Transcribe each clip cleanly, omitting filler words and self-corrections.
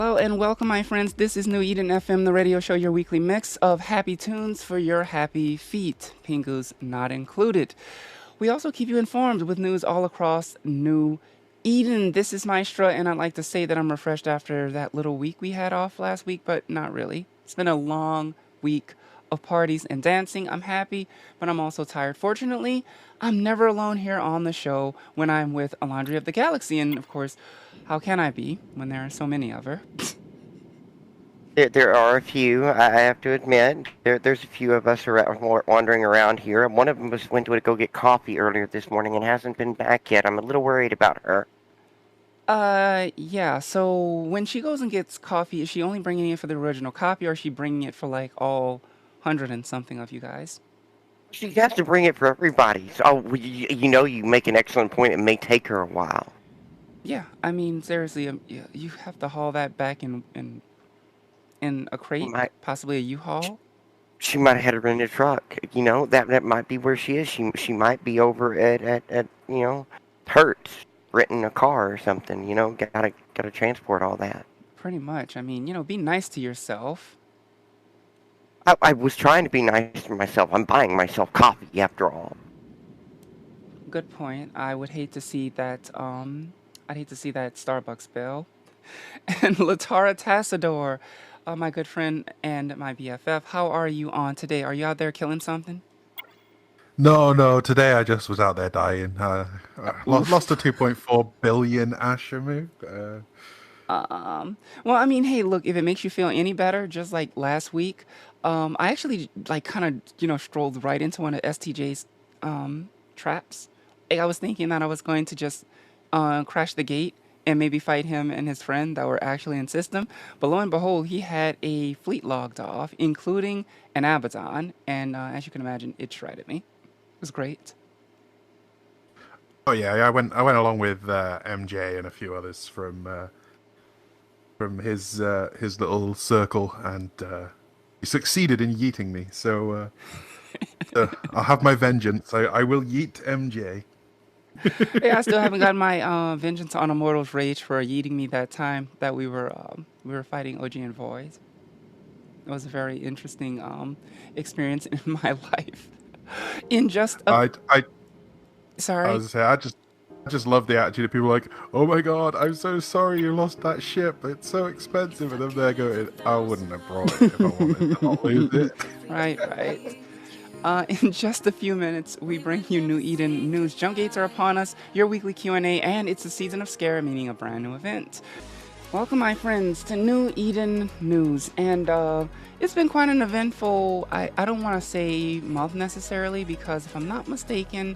Hello and welcome, my friends. This is New Eden FM, the radio show, your weekly mix of happy tunes for your happy feet, Pingus not included. We also keep you informed with news all across New Eden. This is Maestra, and I'd like to say that I'm refreshed after that little week we had off last week, but not really. It's been a long week of parties and dancing. I'm happy, but I'm also tired. Fortunately, I'm never alone here on the show when I'm with Alondria of the Galaxy, and of course, how can I be when there are so many of her? There are a few, I have to admit. There's a few of us wandering around here. One of them went to go get coffee earlier this morning and hasn't been back yet. I'm a little worried about her. Yeah, so when she goes and gets coffee, is she only bringing it for the original copy, or is she bringing it for like all hundred and something of you guys? She has to bring it for everybody. So, you make an excellent point. It may take her a while. Yeah, I mean, seriously, you have to haul that back in a crate, Might, possibly a U-Haul. she might have had her in a truck. That might be where she is. She might be over at Hertz, renting a car or something. Gotta transport all that. Pretty much. I mean, be nice to yourself. I was trying to be nice to myself. I'm buying myself coffee after all. Good point. I'd hate to see that Starbucks bill. And Latara Tassador, my good friend and my BFF, how are you on today? Are you out there killing something? No, no. Today I just was out there dying. Oof. Lost a 2.4 billion Ashamu. Well, I mean, hey, look, if it makes you feel any better, just like last week, I actually like kind of, strolled right into one of STJ's traps. Like, I was thinking that I was going to just crash the gate and maybe fight him and his friend that were actually in system. But lo and behold, he had a fleet logged off, including an Abaddon, and as you can imagine, it shredded me. It was great. Oh yeah, I went along with MJ and a few others from his little circle, and he succeeded in yeeting me. I'll have my vengeance. I will yeet MJ. Yeah, I still haven't gotten my vengeance on Immortal's Rage for yeeting me that time that we were fighting OG and Void. It was a very interesting experience in my life. In just a I I I sorry. was say I just love the attitude of people like, oh my god, I'm so sorry you lost that ship. It's so expensive, and then they're going, I wouldn't have brought it if I wanted to not lose it. Right, right. In just a few minutes, we bring you New Eden news. Jump gates are upon us, your weekly Q&A, and it's a season of scare, meaning a brand new event. Welcome, my friends, to New Eden News. And it's been quite an eventful, I don't want to say month necessarily, because if I'm not mistaken,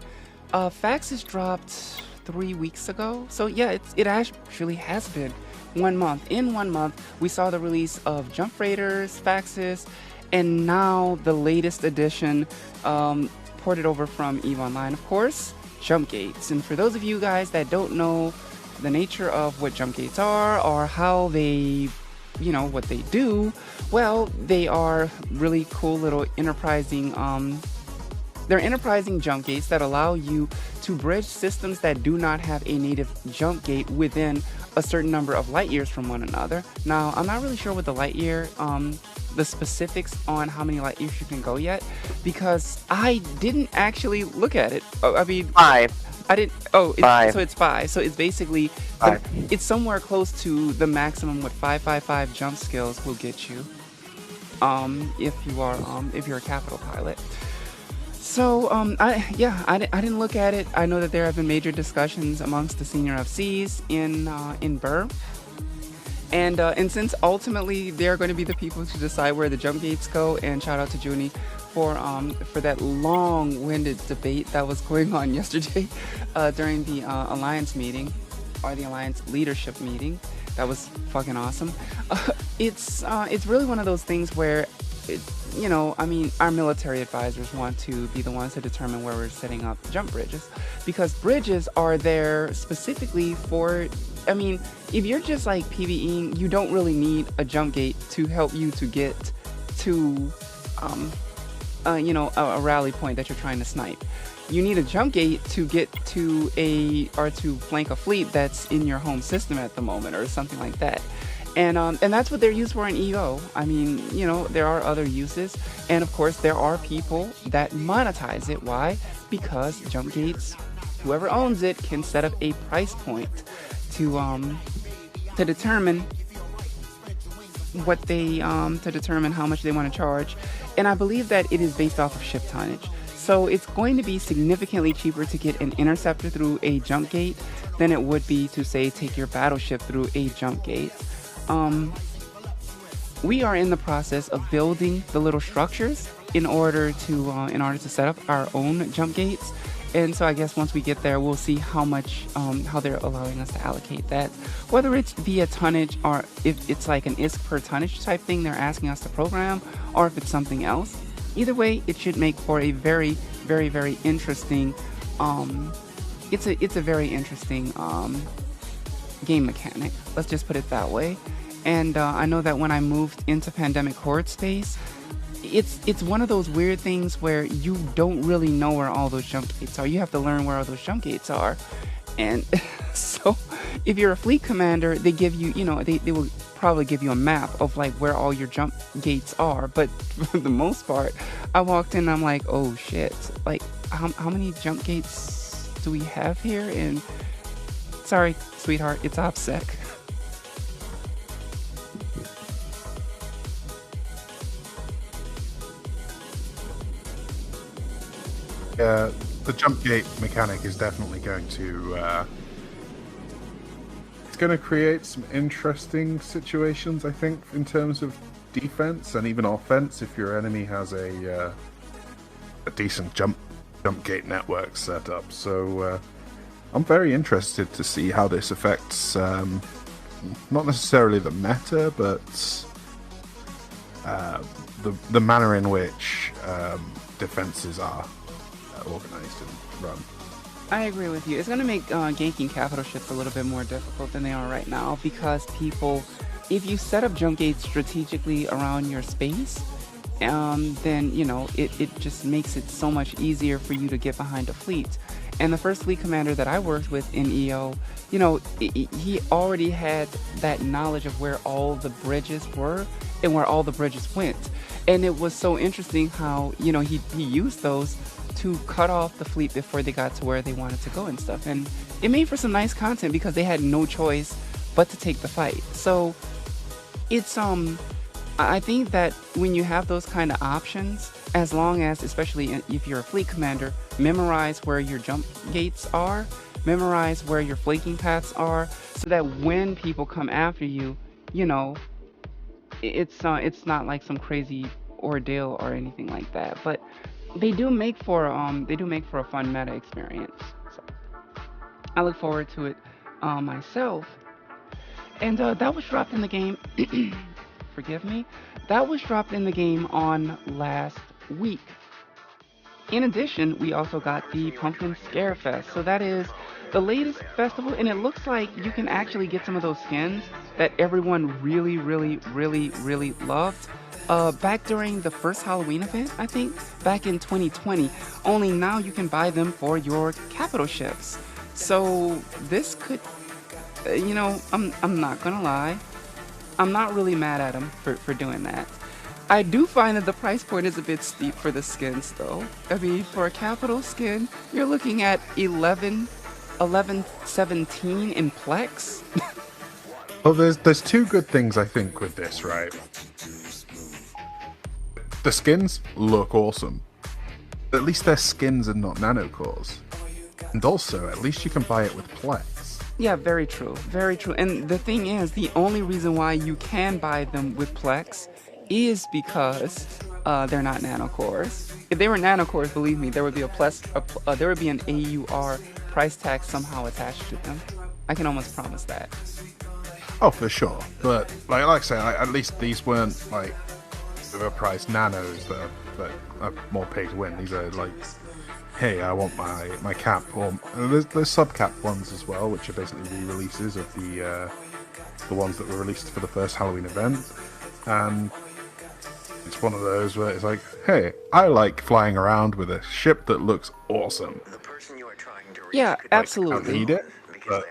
Faxes dropped 3 weeks ago. So yeah, it actually has been 1 month. In 1 month, we saw the release of Jump Raiders, Faxes, and now the latest edition, ported over from EVE Online, of course, Jump Gates. And for those of you guys that don't know the nature of what jump gates are or how they, what they do, well, they are really cool little they're enterprising jump gates that allow you to bridge systems that do not have a native jump gate within a certain number of light years from one another. Now, I'm not really sure what the specifics on how many light years you can go yet, because I didn't actually look at it. I mean, Five, I didn't. Oh, five, so it's five. So it's basically five. it's somewhere close to the maximum what 555 jump skills will get you. If you're a capital pilot. So I didn't look at it. I know that there have been major discussions amongst the senior FCs in Burr. And since ultimately they're going to be the people to decide where the jump gates go, and shout out to Junie for that long-winded debate that was going on yesterday during the alliance meeting, or the alliance leadership meeting. That was fucking awesome. It's really one of those things where I mean, our military advisors want to be the ones to determine where we're setting up jump bridges, because bridges are there specifically for. I mean, if you're just like PvEing, you don't really need a jump gate to help you to get to, a rally point that you're trying to snipe. You need a jump gate to get to to flank a fleet that's in your home system at the moment, or something like that. And that's what they're used for in EO. I mean, there are other uses, and of course there are people that monetize it. Why? Because jump gates, whoever owns it can set up a price point to determine to determine how much they want to charge, and I believe that it is based off of ship tonnage. So it's going to be significantly cheaper to get an interceptor through a jump gate than it would be to say take your battleship through a jump gate. Um, we are in the process of building the little structures in order to set up our own jump gates. And so I guess once we get there, we'll see how they're allowing us to allocate that, whether it's via tonnage or if it's like an ISK per tonnage type thing they're asking us to program, or if it's something else. Either way, it should make for a very, very, very interesting. It's a very interesting game mechanic. Let's just put it that way. And I know that when I moved into Pandemic Horde space, it's one of those weird things where you don't really know where all those jump gates are. You have to learn where all those jump gates are. And so if you're a fleet commander, they give you, they will probably give you a map of like where all your jump gates are. But for the most part, I walked in and I'm like, oh shit, like how many jump gates do we have here? And sorry, sweetheart, it's OPSEC. The jump gate mechanic is definitely going to it's going to create some interesting situations, I think, in terms of defense and even offense if your enemy has a decent jump gate network set up. So I'm very interested to see how this affects not necessarily the meta, but the manner in which defenses are organized and run. I agree with you. It's going to make ganking capital ships a little bit more difficult than they are right now, because people, if you set up jump gates strategically around your space, then it just makes it so much easier for you to get behind a fleet. And the first fleet commander that I worked with in EO, he already had that knowledge of where all the bridges were and where all the bridges went. And it was so interesting how, he used those to cut off the fleet before they got to where they wanted to go and stuff. And it made for some nice content because they had no choice but to take the fight. So it's I think that when you have those kind of options, as long as, especially if you're a fleet commander, memorize where your jump gates are, memorize where your flanking paths are, so that when people come after you, it's not like some crazy ordeal or anything like that. But they do make for a fun meta experience. So I look forward to it myself. And that was dropped in the game. Forgive me. That was dropped in the game on last week. In addition, we also got the Pumpkin Scare Fest. So that is the latest festival, and it looks like you can actually get some of those skins that everyone really, really, really, really loved. Back during the first Halloween event, I think, back in 2020, only now you can buy them for your capital ships. So this could, I'm not gonna lie, I'm not really mad at them for doing that. I do find that the price point is a bit steep for the skins, though. I mean, for a capital skin, you're looking at 1117 in Plex. Well, there's two good things I think with this, right? The skins look awesome. At least they're skins and not nanocores. And also, at least you can buy it with Plex. Yeah, very true. Very true. And the thing is, the only reason why you can buy them with Plex is because they're not nanocores. If they were nanocores, believe me, there would be there would be an AUR price tag somehow attached to them. I can almost promise that. Oh, for sure. But like I say, at least these weren't like overpriced nanos that are more pay to win. These are like, hey, I want my cap, or there's sub-cap ones as well, which are basically re-releases of the ones that were released for the first Halloween event. And it's one of those where it's like, hey, I like flying around with a ship that looks awesome. Yeah, absolutely. I don't need it, but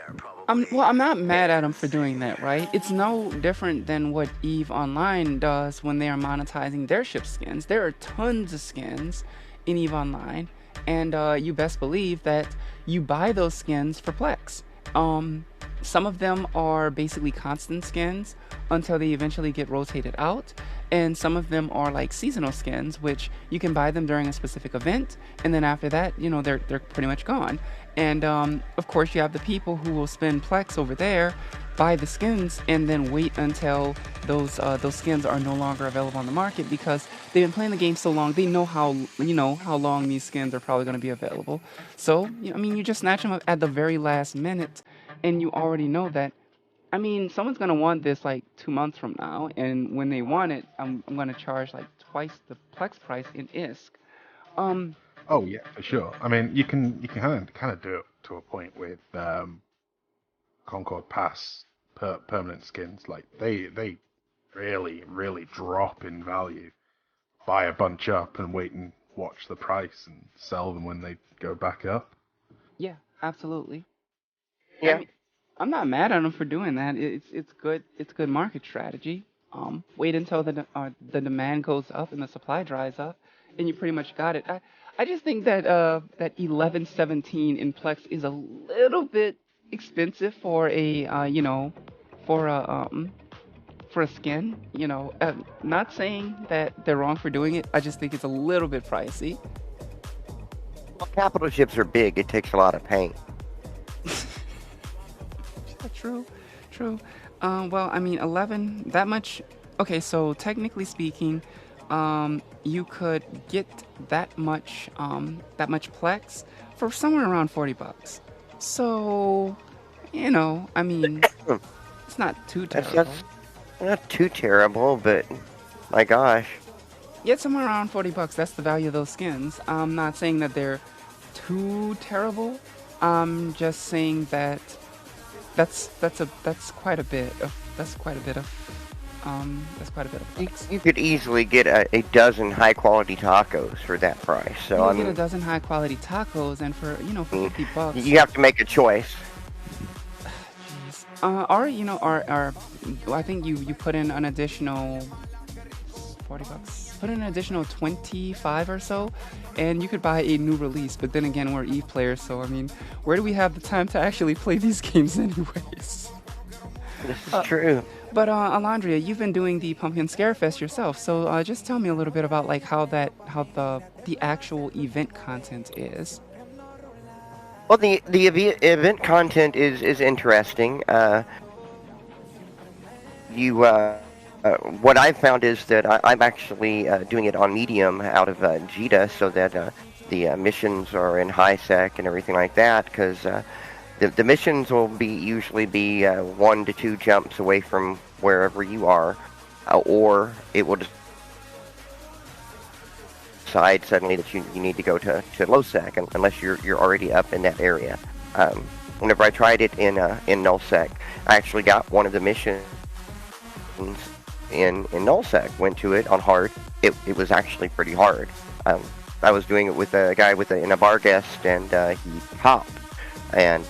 I'm not mad at them for doing that, right? It's no different than what Eve Online does when they are monetizing their ship skins. There are tons of skins in Eve Online, and you best believe that you buy those skins for Plex. Um, some of them are basically constant skins until they eventually get rotated out, and some of them are like seasonal skins, which you can buy them during a specific event, and then after that, they're pretty much gone. And of course, you have the people who will spend Plex over there, buy the skins, and then wait until those skins are no longer available on the market because they've been playing the game so long. They know how long these skins are probably going to be available. So I mean, you just snatch them up at the very last minute, and you already know that. I mean, someone's gonna want this like 2 months from now, and when they want it, I'm gonna charge like twice the Plex price in ISK. Um, Oh yeah, for sure. I mean, you can kind of do it to a point with Concord Pass permanent skins. Like they really drop in value. Buy a bunch up and wait and watch the price and sell them when they go back up. yeah, absolutely. I Yeah. mean, I'm not mad at them for doing that. It's good. It's good market strategy. Wait until the demand goes up and the supply dries up, and you pretty much got it. I just think that that 1117 in Plex is a little bit expensive for a for a for a skin. Not saying that they're wrong for doing it. I just think it's a little bit pricey. Well, capital ships are big. It takes a lot of paint. True, true. Well, I mean, 11, that much. Okay, so technically speaking, you could get that much Plex for somewhere around $40. So, I mean, Hmm. it's not too That's terrible. not too terrible, but my gosh. Yet somewhere around $40. That's the value of those skins. I'm not saying that they're too terrible. I'm just saying that that's quite a bit of that's quite a bit of flex. You could easily get a dozen high quality tacos for that price. You So can I get a mean, dozen high quality tacos, and for mm, $50. you have to make a choice. Jeez. Or or I think you put in an additional $40. Put in an additional 25 or so, and you could buy a new release. But then again, we're Eve players, so I mean, where do we have the time to actually play these games anyways? This is Uh, true. But Alondria, you've been doing the Pumpkin Scare Fest yourself, so just tell me a little bit about like how the actual event content is. Well, the event content is interesting. You what I've found is that I'm actually doing it on medium out of Jita, so that the missions are in high sec and everything like that. Because the missions will usually be 1 to 2 jumps away from wherever you are, or it will decide suddenly that you need to go to low sec, unless you're already up in that area. Whenever I tried it in null sec, I actually got one of the missions in nullsec. Went to it on hard. It was actually pretty hard. I was doing it with a guy in a bar guest, and he popped, and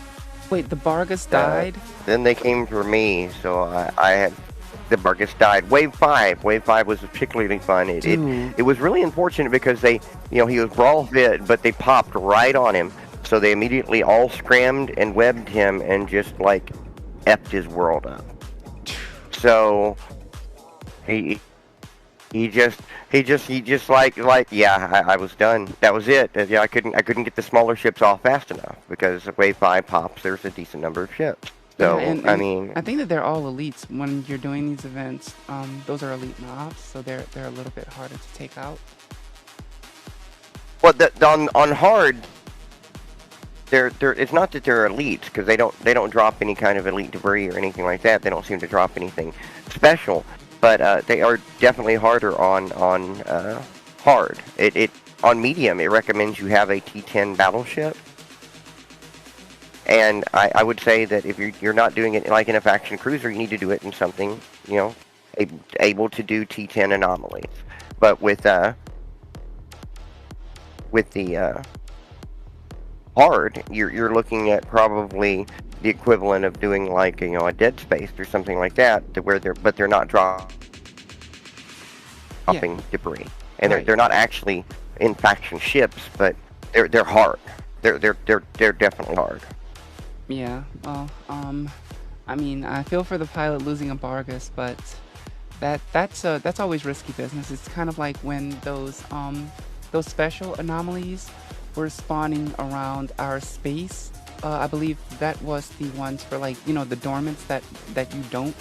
Wait, the Bargus uh, died? then they came for me. So I had the bar guest died. Wave 5 was particularly fun. Dude, It was really unfortunate because he was brawl fit, but they popped right on him. So they immediately all scrammed and webbed him and just like effed his world up. So he he just like yeah, I was done. That was it. Yeah, I couldn't get the smaller ships off fast enough because wave 5 pops. There's a decent number of ships. yeah, So I and mean, I think that they're all elites when you're doing these events. Those are elite mobs, so they're a little bit harder to take out. well, on hard, they're it's not that they're elites because they don't drop any kind of elite debris or anything like that. They don't seem to drop anything special, but they are definitely harder on hard. It on medium it recommends you have a T10 battleship, and I would say that if you're not doing it like in a faction cruiser, you need to do it in something able to do T10 anomalies. But with the hard, you're looking at probably the equivalent of doing like a Dead Space or something like that, to where they're not dropping Yeah, debris, and right. they're not actually in faction ships, but they're hard. They're definitely hard. Yeah, well, I mean, I feel for the pilot losing a Bargus, but that's always risky business. It's kind of like when those special anomalies were spawning around our space. I believe that was the ones for, like, the dormants that you don't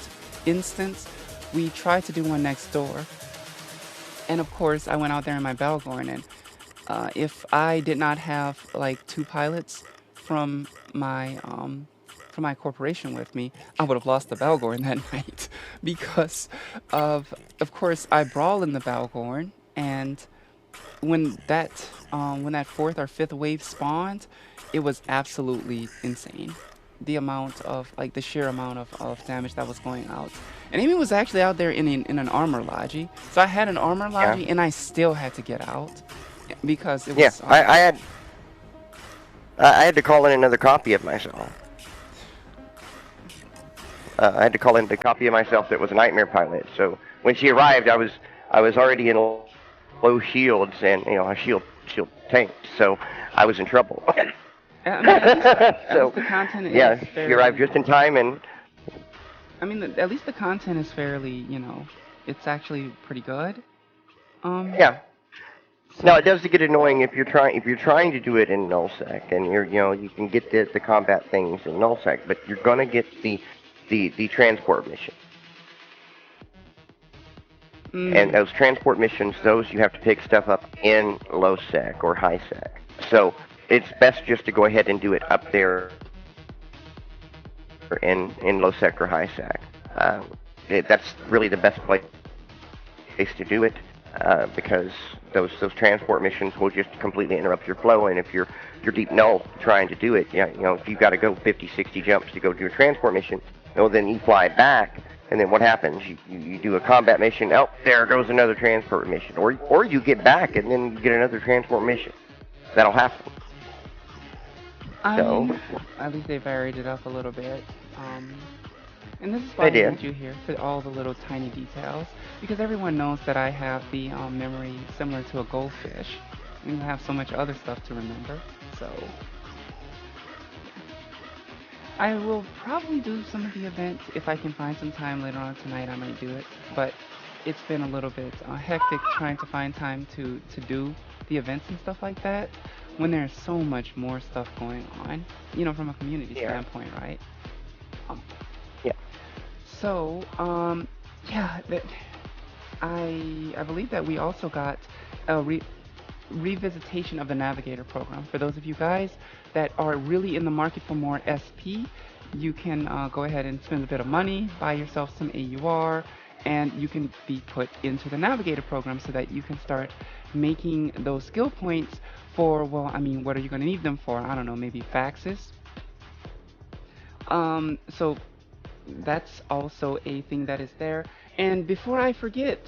instance. We tried to do one next door, and of course I went out there in my Belgorn, and if I did not have like two pilots from my corporation with me, I would have lost the Balgorn that night because of course I brawl in the Balgorn, and when that fourth or fifth wave spawned, it was absolutely insane. The amount of, like, the sheer amount of damage that was going out. And Amy was actually out there in an armor logi. So I had an armor Yeah, logi and I still had to get out because it yeah. was I had to call in another copy of myself. I had to call in the copy of myself that was a nightmare pilot. So when she arrived, I was already in low shields and a shield tanked. So I was in trouble. I mean, at least So the content is yeah, she arrived fairly. just in time, and I mean, at least the content is fairly. It's actually pretty good. Um, yeah. Now so it does get annoying if you're trying to do it in nullsec, and you can get the combat things in nullsec, but you're gonna get the transport mission. And mm, those transport missions, those you have to pick stuff up in low sec or high sec. So it's best just to go ahead and do it up there in low sec or high sec. That's really the best place to do it, because those transport missions will just completely interrupt your flow. And if you're deep null trying to do it, yeah, if you've got to go 50, 60 jumps to go do a transport mission, well, then you fly back, and then what happens? You do a combat mission. Oh, there goes another transport mission, or you get back and then you get another transport mission. That'll happen. I So mean, at least they varied it up a little bit. Um, And this is why they I did. need you here, for all the little tiny details, because everyone knows that I have the memory similar to a goldfish, and I have so much other stuff to remember. So I will probably do some of the events if I can find some time later on tonight. I might do it, but it's been a little bit hectic trying to find time to do the events and stuff like that when there's so much more stuff going on. From a community Yeah. standpoint, right? Um, Yeah. so, yeah, I believe that we also got a revisitation of the Navigator program. For those of you guys that are really in the market for more SP, you can go ahead and spend a bit of money, buy yourself some AUR, and you can be put into the Navigator program so that you can start making those skill points for, well, I mean, what are you going to need them for? I don't know, maybe faxes. So that's also a thing that is there. And before I forget,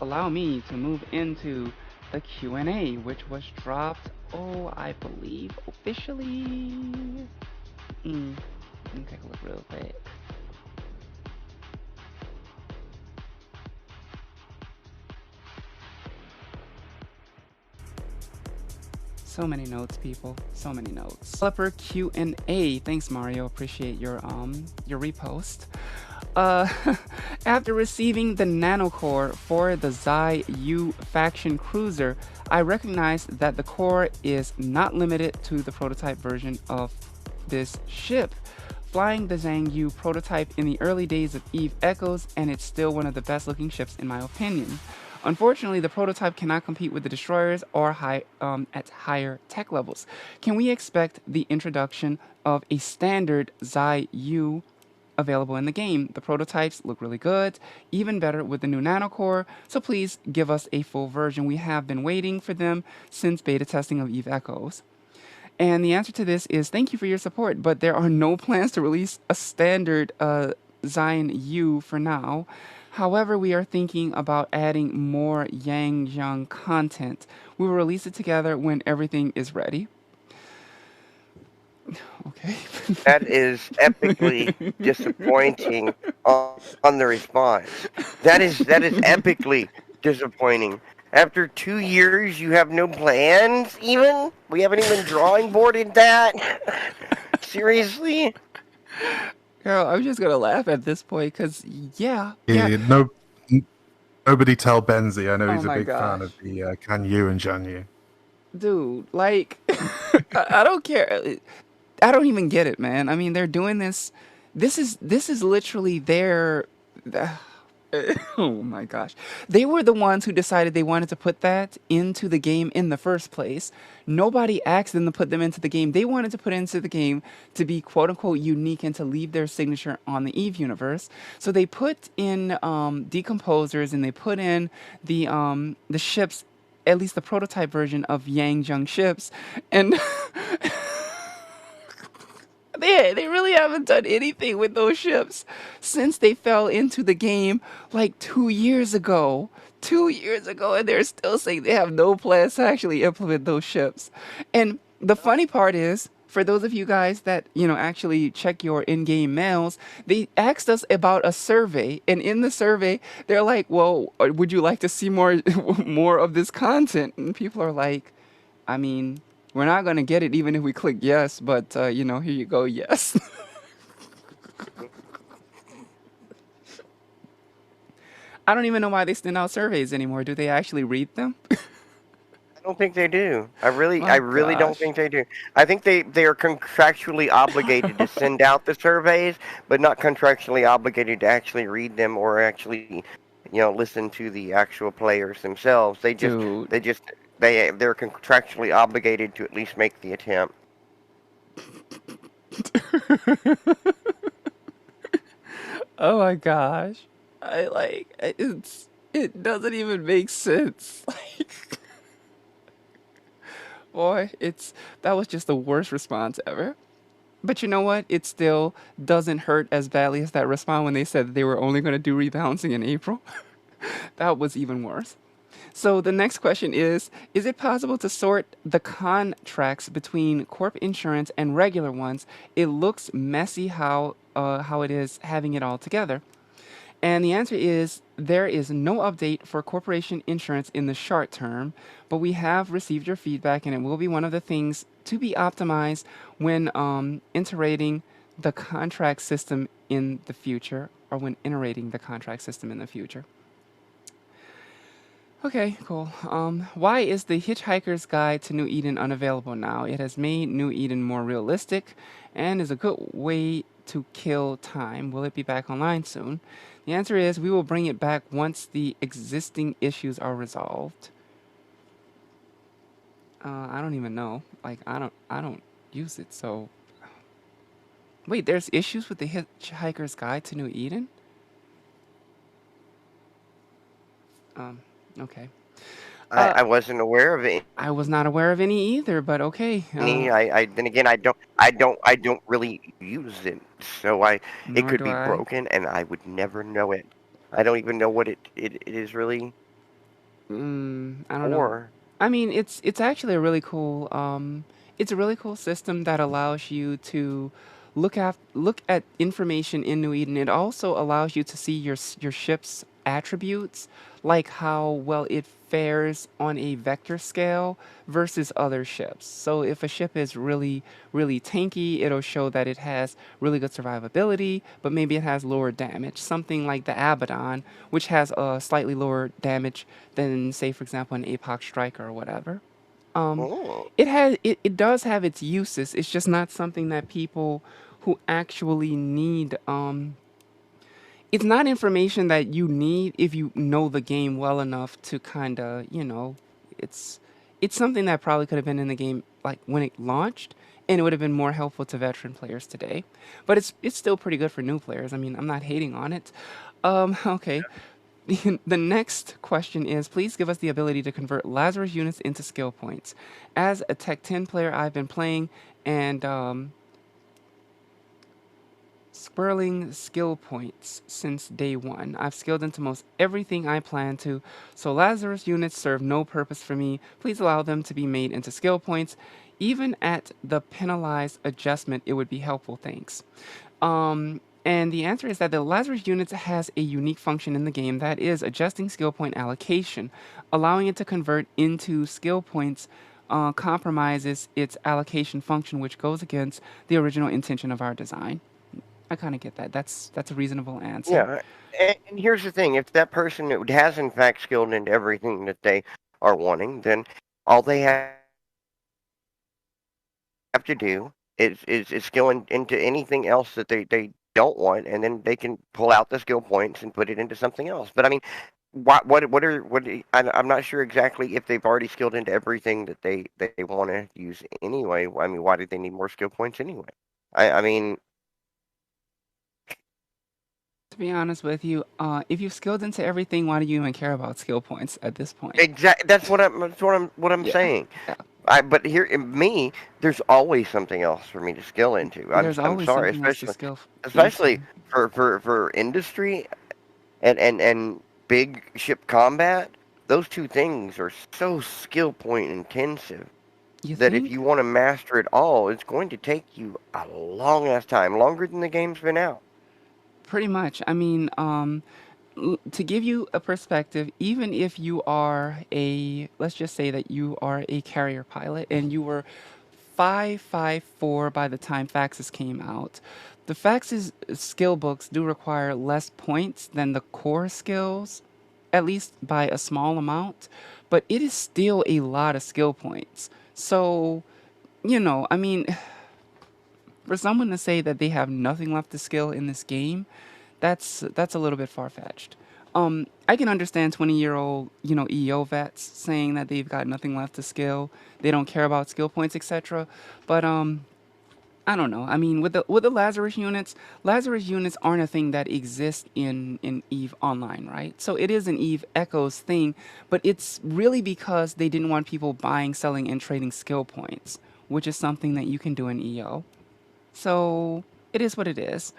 allow me to move into the Q&A, which was dropped, I believe officially. Let me take a look real quick. So many notes, people. So many notes. Developer Q&A. Thanks, Mario. Appreciate your repost. Uh, After receiving the nanocore for the Zai U faction cruiser, I recognized that the core is not limited to the prototype version of this ship. Flying the Zhang Yu prototype in the early days of Eve Echoes, and it's still one of the best looking ships in my opinion. Unfortunately, the prototype cannot compete with the destroyers or at higher tech levels. Can we expect the introduction of a standard Zai U available in the game? The prototypes look really good, even better with the new nanocore, so please give us a full version. We have been waiting for them since beta testing of Eve Echoes. And the answer to this is thank you for your support, but there are no plans to release a standard Zion U for now. However, we are thinking about adding more Yang Zhang content. We will release it together when everything is ready. Okay. That is epically disappointing on the response. That is epically disappointing. After 2 years, you have no plans. Even we haven't even drawing boarded that. Seriously? Girl, I'm just gonna laugh at this point because, yeah, yeah. No, nobody tell Benzie. I know Oh he's a my big fan gosh. of the Can You and Jan You. Dude, like, I don't care. I don't even get it, man. I mean, they're doing this. This is literally their. Oh my gosh. They were the ones who decided they wanted to put that into the game in the first place. Nobody asked them to put them into the game. They wanted to put it into the game to be quote unquote unique and to leave their signature on the Eve universe. So they put in decomposers and they put in the ships, at least the prototype version of Yang Jung ships, and they really haven't done anything with those ships since they fell into the game like 2 years ago. 2 years ago, and they're still saying they have no plans to actually implement those ships. And the funny part is, for those of you guys that actually check your in-game mails, they asked us about a survey, and in the survey, they're like, "Well, would you like to see more more of this content?" And people are like, I mean, we're not gonna get it even if we click yes, but here you go, yes. I don't even know why they send out surveys anymore. Do they actually read them? I don't think they do. I My really don't gosh. think they do. I think they are contractually obligated to send out the surveys, but not contractually obligated to actually read them or actually, listen to the actual players themselves. Dude. They just, they're contractually obligated to at least make the attempt. Oh my gosh. It doesn't even make sense. Like, boy, it's that was just the worst response ever. But you know what? It still doesn't hurt as badly as that response when they said that they were only going to do rebalancing in April. That was even worse. So the next question is it possible to sort the contracts between corp insurance and regular ones? It looks messy how it is having it all together. And the answer is there is no update for corporation insurance in the short term, but we have received your feedback and it will be one of the things to be optimized when iterating the contract system in the future or when iterating the contract system in the future. Okay, cool. Why is the Hitchhiker's Guide to New Eden unavailable now? It has made New Eden more realistic and is a good way to kill time. Will it be back online soon? The answer is we will bring it back once the existing issues are resolved. I don't even know. Like I don't use it. So wait, there's issues with the Hitchhiker's Guide to New Eden? Um, okay. Uh, I wasn't aware of I was not aware of any either, but okay. any. I then again, I don't really use it, so it Nor could do be I. broken, and I would never know it. I don't even know what it is really I don't know. for. I mean, it's actually a really cool it's a really cool system that allows you to look at information in New Eden. It also allows you to see your ship's attributes, like how well it fares on a vector scale versus other ships. So if a ship is really tanky, it'll show that it has really good survivability, but maybe it has lower damage. Something like the Abaddon, which has a slightly lower damage than, say, for example, an Apoc Striker or whatever. Um, Oh, it does have its uses. It's just not something that people who actually need. It's not information that you need if you know the game well enough to kind of it's it's something that probably could have been in the game like when it launched, and it would have been more helpful to veteran players today. But it's still pretty good for new players. I mean, I'm not hating on it. Okay. The next question is please give us the ability to convert Lazarus units into skill points. As a Tech 10 player, I've been playing and Swirling skill points since day one. I've skilled into most everything I plan to, so Lazarus units serve no purpose for me. Please allow them to be made into skill points. Even at the penalized adjustment, it would be helpful, thanks. And the answer is that the Lazarus unit has a unique function in the game that is adjusting skill point allocation, allowing it to convert into skill points. Compromises its allocation function, which goes against the original intention of our design. I kind of get that. That's a reasonable answer. Yeah, and here's the thing: if that person has in fact skilled into everything that they are wanting, then all they have to do is skill into anything else that they don't want, and then they can pull out the skill points and put it into something else. But I mean, I'm not sure exactly if they've already skilled into everything that they want to use anyway. I mean, why do they need more skill points anyway? I mean, To be honest with you, if you've skilled into everything, why do you even care about skill points at this point? that's what I'm Yeah, saying. yeah. But here in me, there's always something else for me to skill into. I'm There's I'm always sorry, something else to especially skill especially into. for industry and big ship combat. Those two things are so skill point intensive You that if think? you want to master it all, it's going to take you a long ass time, longer than the game's been out. Pretty much. I mean, to give you a perspective, even if you are let's just say that you are a carrier pilot and you were 554 by the time Faxes came out, the Faxes skill books do require less points than the core skills, at least by a small amount, but it is still a lot of skill points. So, I mean, for someone to say that they have nothing left to skill in this game, that's a little bit far fetched. I can understand 20-year-old, EO vets saying that they've got nothing left to skill, they don't care about skill points, etc. But I don't know. I mean, with the Lazarus units aren't a thing that exists in Eve Online, right? So it is an Eve Echoes thing, but it's really because they didn't want people buying, selling, and trading skill points, which is something that you can do in EO. So it is what it is.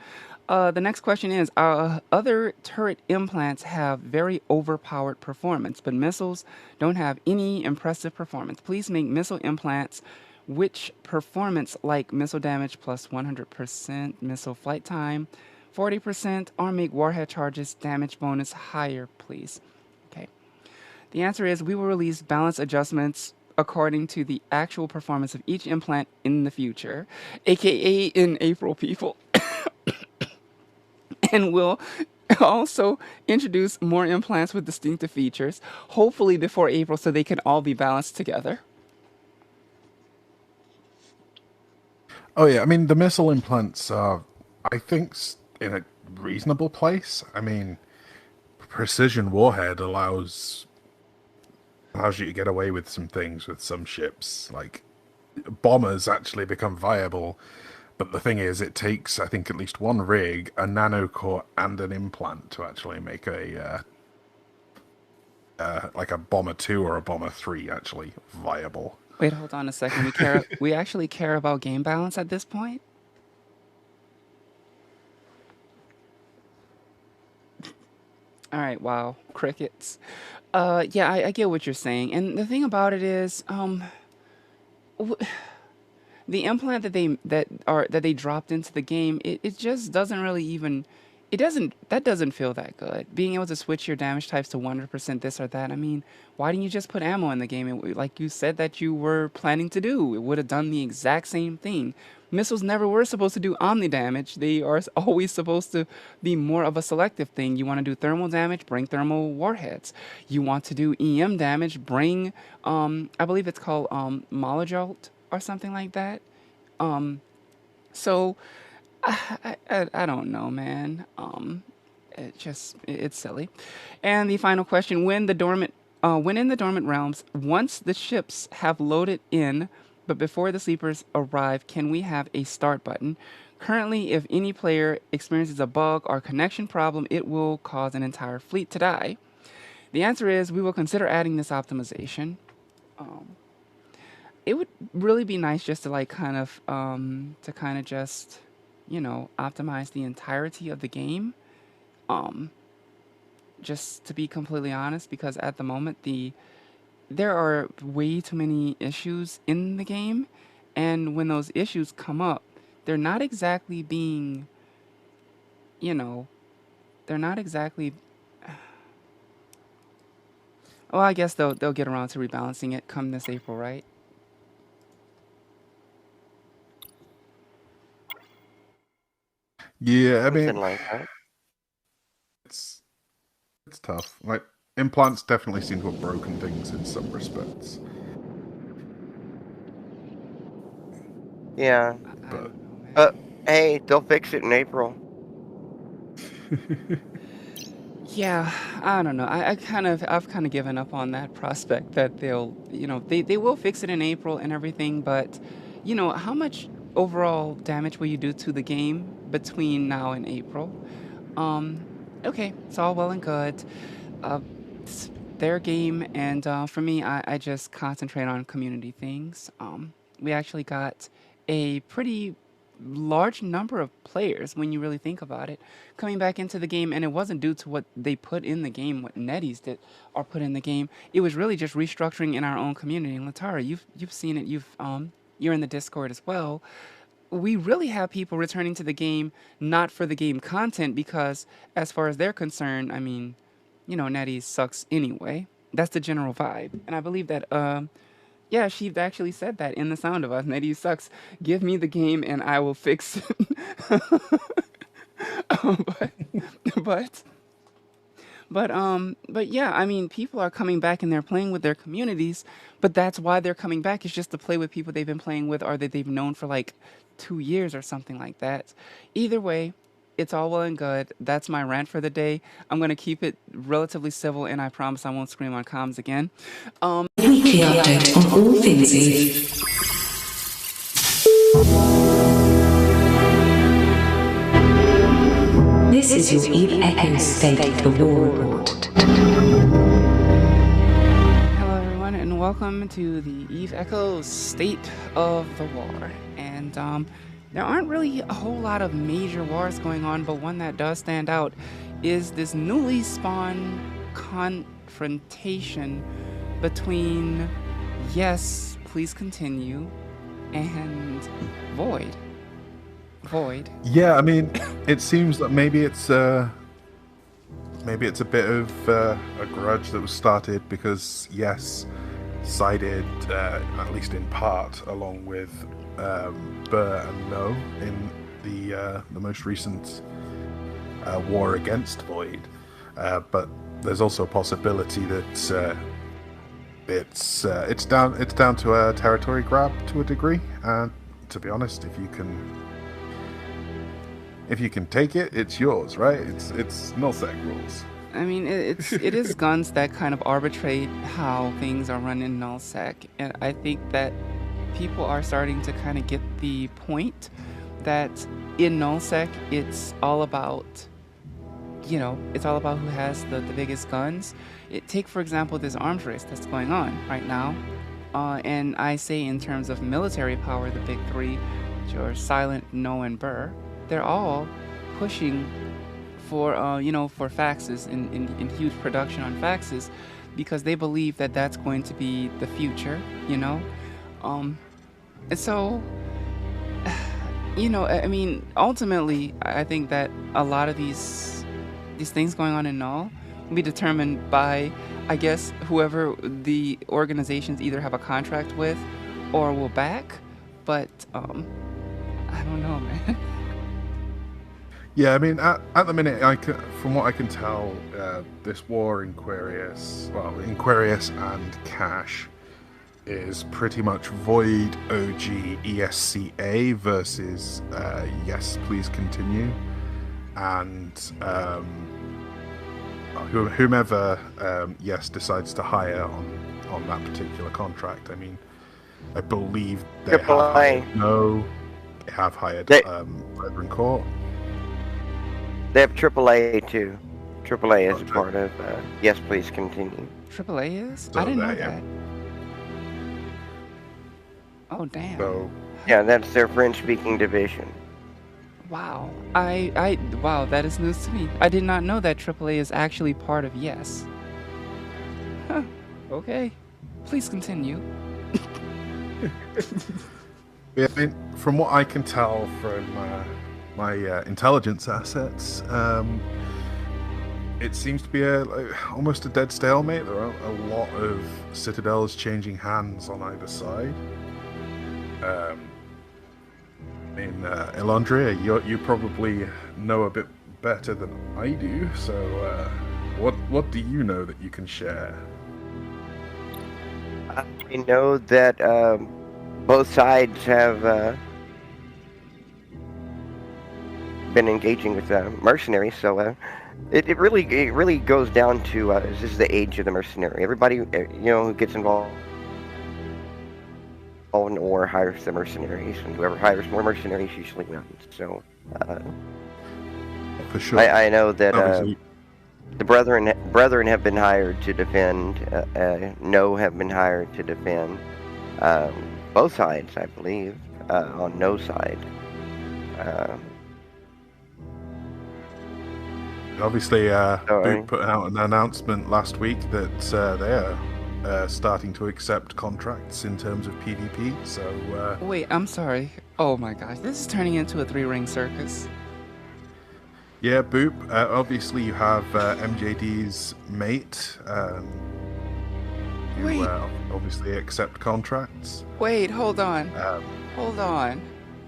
The next question is, other turret implants have very overpowered performance, but missiles don't have any impressive performance. Please make missile implants which performance like missile damage plus 100% missile flight time, 40%, or make warhead charges damage bonus higher, please. Okay. The answer is we will release balance adjustments according to the actual performance of each implant in the future, aka in April, people. And we'll also introduce more implants with distinctive features, hopefully before April, so they can all be balanced together. Oh yeah, I mean the missile implants are, I think, in a reasonable place. I mean, precision warhead allows you to get away with some things with some ships. Like bombers actually become viable, but the thing is, it takes I think at least one rig, a nanocore, and an implant to actually make like a bomber 2 or a bomber 3 actually viable. Wait, hold on a second. We actually care about game balance at this point? All right, wow, crickets. Yeah, I get what you're saying, and the thing about it is, w- the implant that they dropped into the game, it just doesn't really even it doesn't feel that good. Being able to switch your damage types to 100% this or that. I mean, why didn't you just put ammo in the game? Like you said that you were planning to do, it would have done the exact same thing. Missiles never were supposed to do omni damage. They are always supposed to be more of a selective thing. You want to do thermal damage, bring thermal warheads. You want to do EM damage, bring I believe it's called Molojolt or something like that. So I don't know, man. It's silly. And the final question: when in the dormant realms, once the ships have loaded in, but before the sleepers arrive, can we have a start button? Currently, if any player experiences a bug or connection problem, it will cause an entire fleet to die. The answer is we will consider adding this optimization. It would really be nice just to like kind of just optimize the entirety of the game. Um, just to be completely honest, because at the moment there are way too many issues in the game, and when those issues come up, they're not exactly being, you know, they're not exactly. Well, I guess they'll get around to rebalancing it come this April, right? Yeah, I Something mean, like that. it's it's tough. Like implants definitely seem to have broken things in some respects, Yeah. I but don't know, man. But hey, they'll fix it in April. Yeah, I don't know. I've kind of given up on that prospect that they will fix it in April and everything, but how much overall damage will you do to the game between now and April? Um, okay, it's all well and good. It's their game, and for me, I just concentrate on community things. We actually got a pretty large number of players when you really think about it coming back into the game, and it wasn't due to what they put in the game, what netties did or put in the game. It was really just restructuring in our own community. And Latara, you've seen it. You're in the Discord as well. We really have people returning to the game not for the game content because, as far as they're concerned, I mean, NetEase sucks anyway. That's the general vibe, and I believe that. Yeah, she actually said that in the Sound of Us. NetEase sucks. Give me the game and I will fix it. but, but but yeah, I mean, people are coming back and they're playing with their communities, but that's why they're coming back is just to play with people they've been playing with or that they've known for like 2 years or something like that. Either way, it's all well and good. That's my rant for the day. I'm gonna keep it relatively civil, and I promise I won't scream on comms again. Weekly update on all things Eve. This is your Eve Echo State of the War report. Hello, everyone, and welcome to the Eve Echo's State of the War. And there aren't really a whole lot of major wars going on, but one that does stand out is this newly spawned confrontation between Yes, Please Continue and Void. yeah, I mean, it seems that maybe it's a bit of a grudge that was started because Yes sided, at least in part, along with Burr and No in the most recent war against Void, but there's also a possibility that it's down to a territory grab to a degree. And to be honest, if you can take it, it's yours, right? It's nullsec rules. I mean, it is guns that kind of arbitrate how things are run in nullsec, and I think that people are starting to kind of get the point that in nullsec it's all about who has the biggest guns. Take for example this arms race that's going on right now, and I say in terms of military power, the big three, which are Silent, No, and Burr, they're all pushing for for faxes in huge production on faxes because they believe that that's going to be the future, and so I mean, ultimately I think that a lot of these things going on in null will be determined by, I guess, whoever the organizations either have a contract with or will back, but I don't know, man. Yeah, I mean, at the minute, from what I can tell, this war in Quirius and Cash is pretty much Void OG ESCA versus Yes, Please Continue, and whomever Yes decides to hire on that particular contract. I mean, I believe they have hired No, they have hired Brethren Court. They have AAA too. AAA is a part of Yes, Please Continue. AAA is? So I didn't know yeah. that. Oh, damn. So Yeah, that's their French-speaking division. Wow. Wow, that is news to me. I did not know that AAA is actually part of Yes. Huh. Okay. Please continue. Yeah, I mean, from what I can tell from my intelligence assets, it seems to be almost a dead stalemate. There are a lot of citadels changing hands on either side. Elandria, you probably know a bit better than I do. So, what do you know that you can share? I know that both sides have been engaging with mercenaries, so it really goes down to this is the age of the mercenary. Everybody who gets involved in war hires the mercenaries, and whoever hires more mercenaries usually wins. So For sure. I know that Obviously, the brethren have been hired to defend. No have been hired to defend. Both sides, I believe, on no side. obviously, Sorry. Boot put out an announcement last week that they are starting to accept contracts in terms of PvP. So, Wait, I'm sorry. Oh my gosh, this is turning into a three-ring circus. yeah, Boop. Obviously, you have MJD's mate. Who Wait. obviously accept contracts. Wait, hold on. Hold on.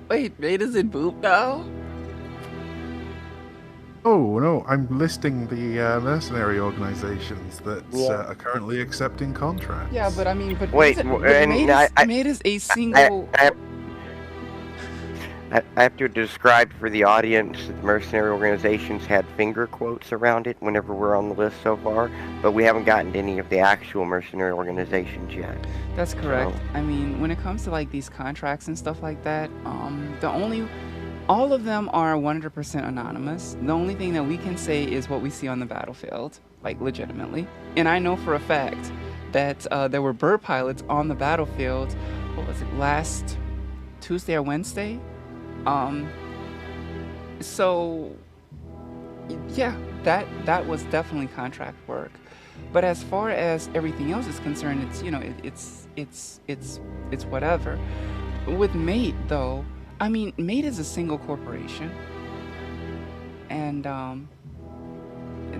Wait, mate, is it Boop now? Oh no, I'm listing the mercenary organizations that are currently accepting contracts. Yeah, but I mean, but Wait, but and mate is a single. I have to describe for the audience that the mercenary organizations had finger quotes around it whenever we're on the list so far, but we haven't gotten to any of the actual mercenary organizations yet. That's correct. So- I mean, when it comes to like these contracts and stuff like that, all of them are 100% anonymous. The only thing that we can say is what we see on the battlefield, like legitimately. And I know for a fact that there were bird pilots on the battlefield. What was it, last Tuesday or Wednesday? So yeah, that was definitely contract work. But as far as everything else is concerned, it's whatever. With Mate though, I mean, Mate is a single corporation, and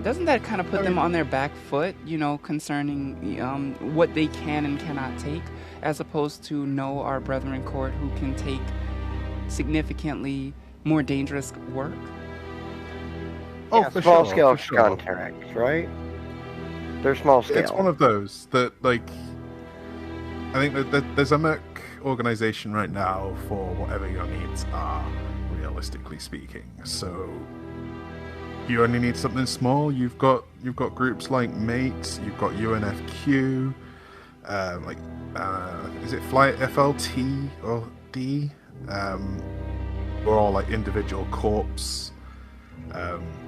doesn't that kind of put them on their back foot, concerning what they can and cannot take, as opposed to our brethren court who can take significantly more dangerous work? Oh, Yeah, for small sure, scale for sure. contracts, right? They're small scale. It's one of those that, like, I think that there's a merc organization right now for whatever your needs are, realistically speaking. So you only need something small. You've got groups like Mate, you've got UNFQ, is it Flight FLT or D? We're all like individual corps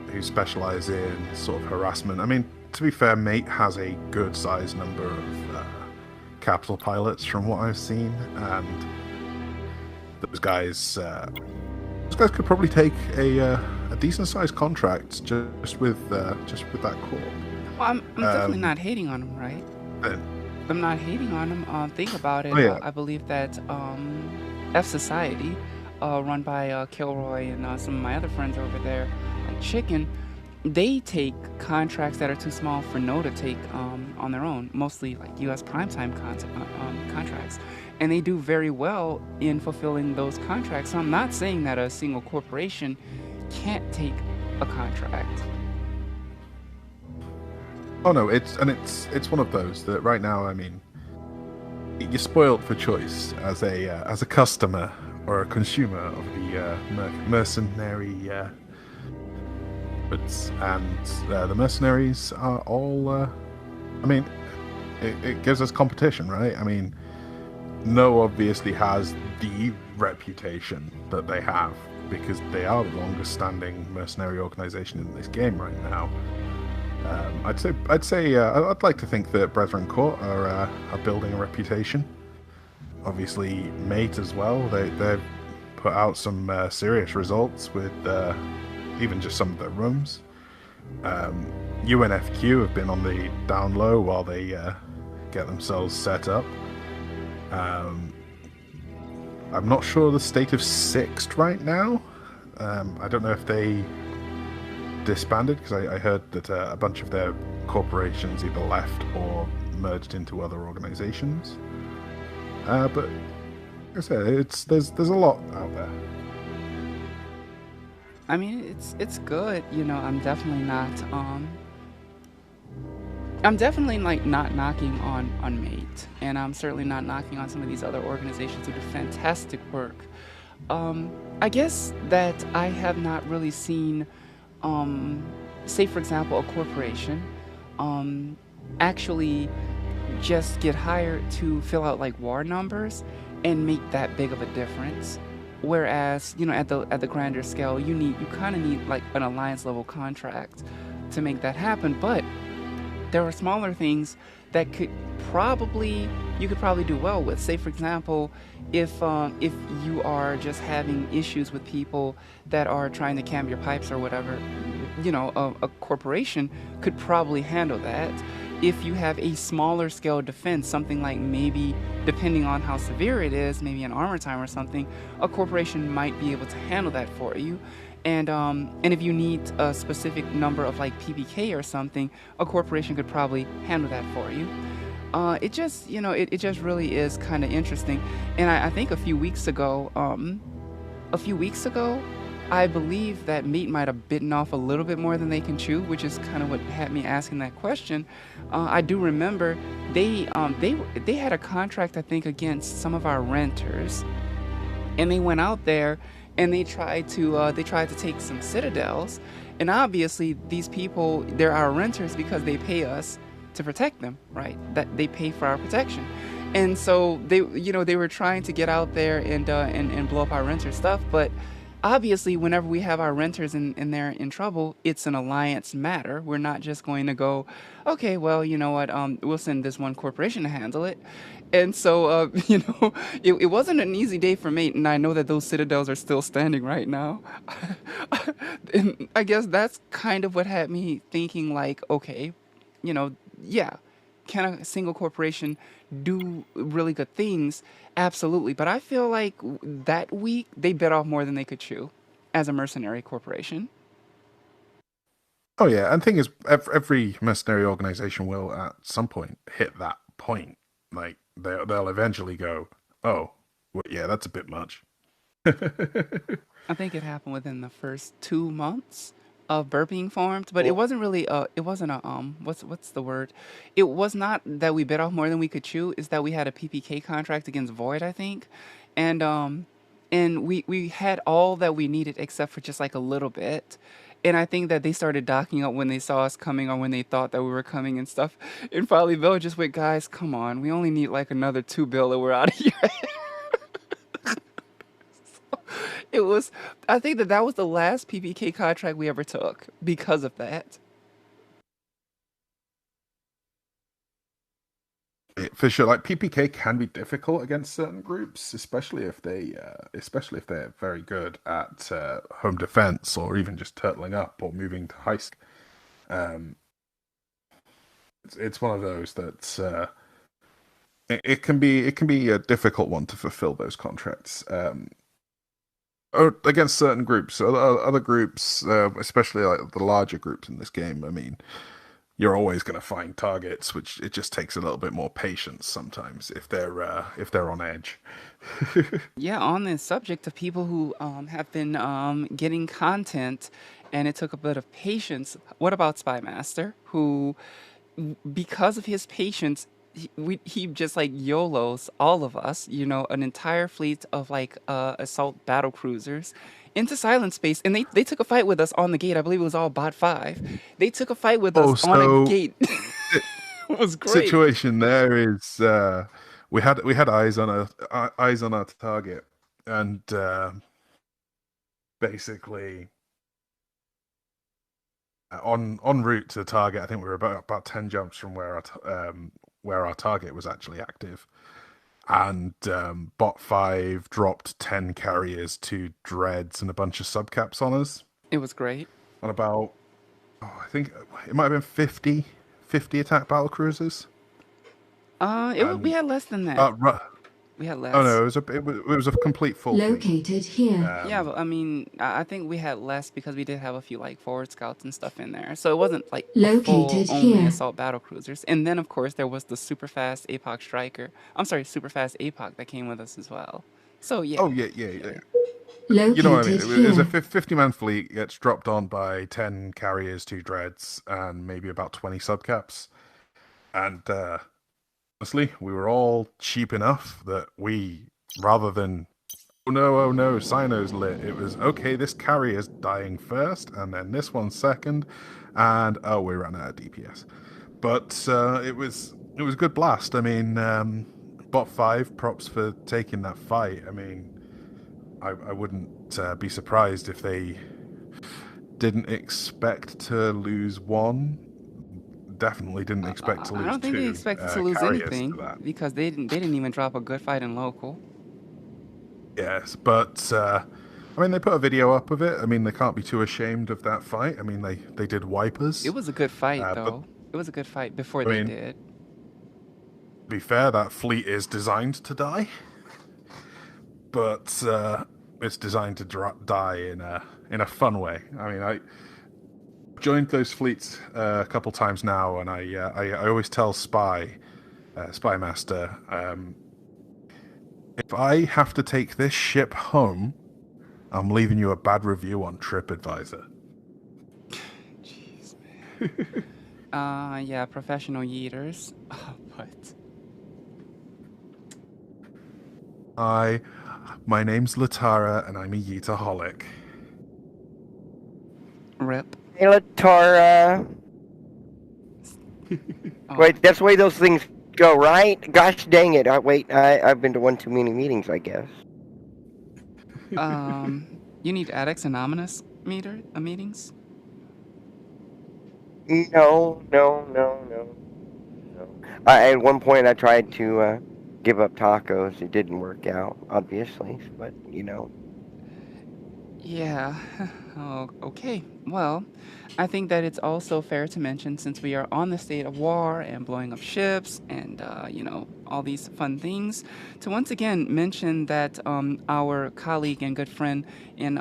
who specialize in sort of harassment. I mean, to be fair, Mate has a good sized number of capital pilots from what I've seen, and those guys could probably take a decent sized contract just with that corps. Well, I'm definitely not hating on them, right? I'm not hating on them. Think about it. Oh, yeah. I believe that F Society, run by Kilroy and some of my other friends over there, like Chicken, they take contracts that are too small for No to take on their own, mostly like U.S. primetime contracts. And they do very well in fulfilling those contracts. So I'm not saying that a single corporation can't take a contract. Oh no, it's one of those that right now, I mean, you're spoiled for choice as a customer or a consumer of the mercenary goods, and the mercenaries are all. I mean, it gives us competition, right? I mean, No obviously has the reputation that they have because they are the longest-standing mercenary organization in this game right now. I'd like to think that Brethren Court are building a reputation. Obviously, Mate as well. They're put out some serious results with even just some of their rooms. UNFQ have been on the down low while they get themselves set up. I'm not sure the state of Sixt right now. I don't know if they disbanded, because I heard that a bunch of their corporations either left or merged into other organizations. But like I said, there's a lot out there. I mean, it's good. I'm definitely like not knocking on Mate, and I'm certainly not knocking on some of these other organizations who do fantastic work. I guess that I have not really seen, um, say for example, a corporation, um, actually just get hired to fill out like war numbers and make that big of a difference. Whereas, at the grander scale, you kind of need like an alliance level contract to make that happen. But there are smaller things that probably you could probably do well with. Say, for example, if you are just having issues with people that are trying to cam your pipes or whatever, a corporation could probably handle that. If you have a smaller scale defense, something like maybe, depending on how severe it is, maybe an armor time or something, a corporation might be able to handle that for you. And if you need a specific number of like PPK or something, a corporation could probably handle that for you. It just, it just really is kind of interesting. And I think a few weeks ago, I believe that meat might have bitten off a little bit more than they can chew, which is kind of what had me asking that question. I do remember they had a contract, I think, against some of our renters, and they went out there and they tried to take some citadels, and obviously these people, they're our renters because they pay us to protect them, right? That they pay for our protection. And so they were trying to get out there and blow up our renter stuff. But obviously, whenever we have our renters in there in trouble, it's an alliance matter. We're not just going to go, okay, well, you know what, we'll send this one corporation to handle it. And so, it wasn't an easy day for me, and I know that those citadels are still standing right now. And I guess that's kind of what had me thinking, like, okay, yeah, can a single corporation do really good things? Absolutely. But I feel like that week they bit off more than they could chew as a mercenary corporation. Oh yeah, and the thing is, every mercenary organization will at some point hit that point. Like they'll eventually go, oh, well, yeah, that's a bit much. I think it happened within the first 2 months of Burr being formed, but it Well, wasn't really it wasn't a what's the word? It was not that we bit off more than we could chew, is that we had a PPK contract against Void, I think. And we had all that we needed except for just like a little bit. And I think that they started docking up when they saw us coming or when they thought that we were coming and stuff. And finally Bill just went, guys, come on, we only need like another 2 bill and we're out of here. It was, I think that that was the last PPK contract we ever took because of that. for sure, like PPK can be difficult against certain groups, especially if they're very good at home defense or even just turtling up or moving to heist. Um, it's one of those that it can be a difficult one to fulfill those contracts. Or against certain groups, other groups, especially like the larger groups in this game. I mean, you're always going to find targets, which it just takes a little bit more patience sometimes if they're on edge. Yeah, on the subject of people who have been getting content and it took a bit of patience, what about Spy Master, who, because of his patience, he just like YOLOs all of us, an entire fleet of like assault battle cruisers into silent space, and they took a fight with us on the gate. I believe it was all bot five. They took a fight with us Oh, on a so gate. It was great. situation there is we had eyes on our target, and basically on route to the target. I think we were about 10 jumps from where our target was actually active, and Bot 5 dropped 10 carriers, 2 dreads, and a bunch of subcaps on us. It was great. On about, I think it might have been 50 attack battle cruisers. We And had less than that. uh, ru- We had oh less. no, it was a complete full fleet. Located here. Yeah, but I mean, I think we had less because we did have a few like forward scouts and stuff in there, so it wasn't like a full Located only here. assault battle cruisers. And then of course there was the super fast APOC striker. I'm sorry, super fast APOC that came with us as well. So yeah. Oh yeah. Located You know what I mean? It was a here. 50-man fleet, gets dropped on by 10 carriers, 2 dreads, and maybe about 20 subcaps. And honestly, we were all cheap enough that we, rather than, oh no, Sino's lit, it was, okay, this carrier's dying first, and then this one second, and oh, we ran out of DPS. But it was a good blast. I mean, Bot 5, props for taking that fight. I mean, I wouldn't be surprised if they didn't expect to lose one. Definitely didn't expect to lose I don't think they two expected to lose carriers anything to that. because they didn't even drop a good fight in local. Yes, but I mean, they put a video up of it. I mean, they can't be too ashamed of that fight. I mean, they did wipers. It was a good fight But though. It was a good fight before I they mean, did. to be fair, that fleet is designed to die, but it's designed to die in a fun way. I mean, I joined those fleets a couple times now, and I always tell Spy Master, if I have to take this ship home, I'm leaving you a bad review on TripAdvisor. Jeez, man. Yeah, professional yeeters. But My name's Latara, and I'm a Yeetaholic. rip. Hey, Latara. Oh. Wait, that's the way those things go, right? Gosh dang it. I've been to one too many meetings, I guess. You need Addicts Anonymous meetings? No. At one point, I tried to give up tacos. It didn't work out, obviously, but you know. Yeah. Oh, okay. Well, I think that it's also fair to mention since we are on the state of war and blowing up ships and, all these fun things, to once again mention that our colleague and good friend in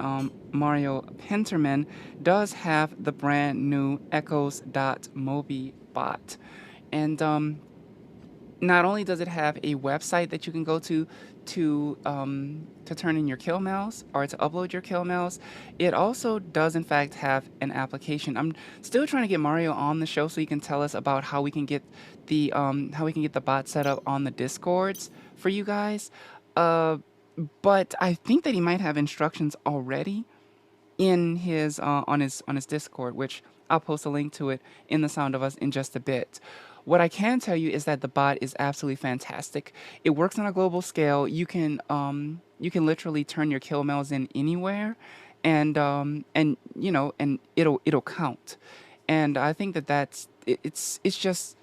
Mario Penterman does have the brand new Echoes.mobi bot. And not only does it have a website that you can go to turn in your kill mails or to upload your kill mails, it also does in fact have an application. I'm still trying to get Mario on the show so he can tell us about how we can get the bot set up on the Discords for you guys. But I think that he might have instructions already in his on his Discord, which I'll post a link to it in the Sound of Us in just a bit. What I can tell you is that the bot is absolutely fantastic. It works on a global scale. You can literally turn your kill mails in anywhere, and and it'll count. And I think that it's just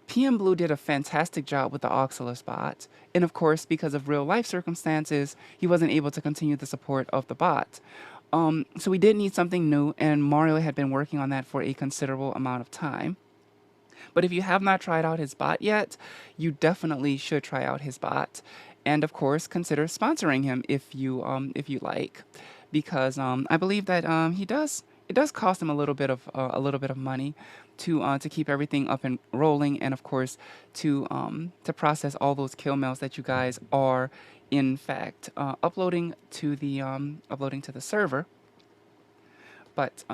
PM Blue did a fantastic job with the Oxalus bot. And of course, because of real life circumstances, he wasn't able to continue the support of the bot. So we did need something new, and Mario had been working on that for a considerable amount of time. But if you have not tried out his bot yet, you definitely should try out his bot, and of course consider sponsoring him if you like, because I believe that he does. It does cost him a little bit of money to keep everything up and rolling, and of course to process all those kill mails that you guys are in fact uploading to the server. But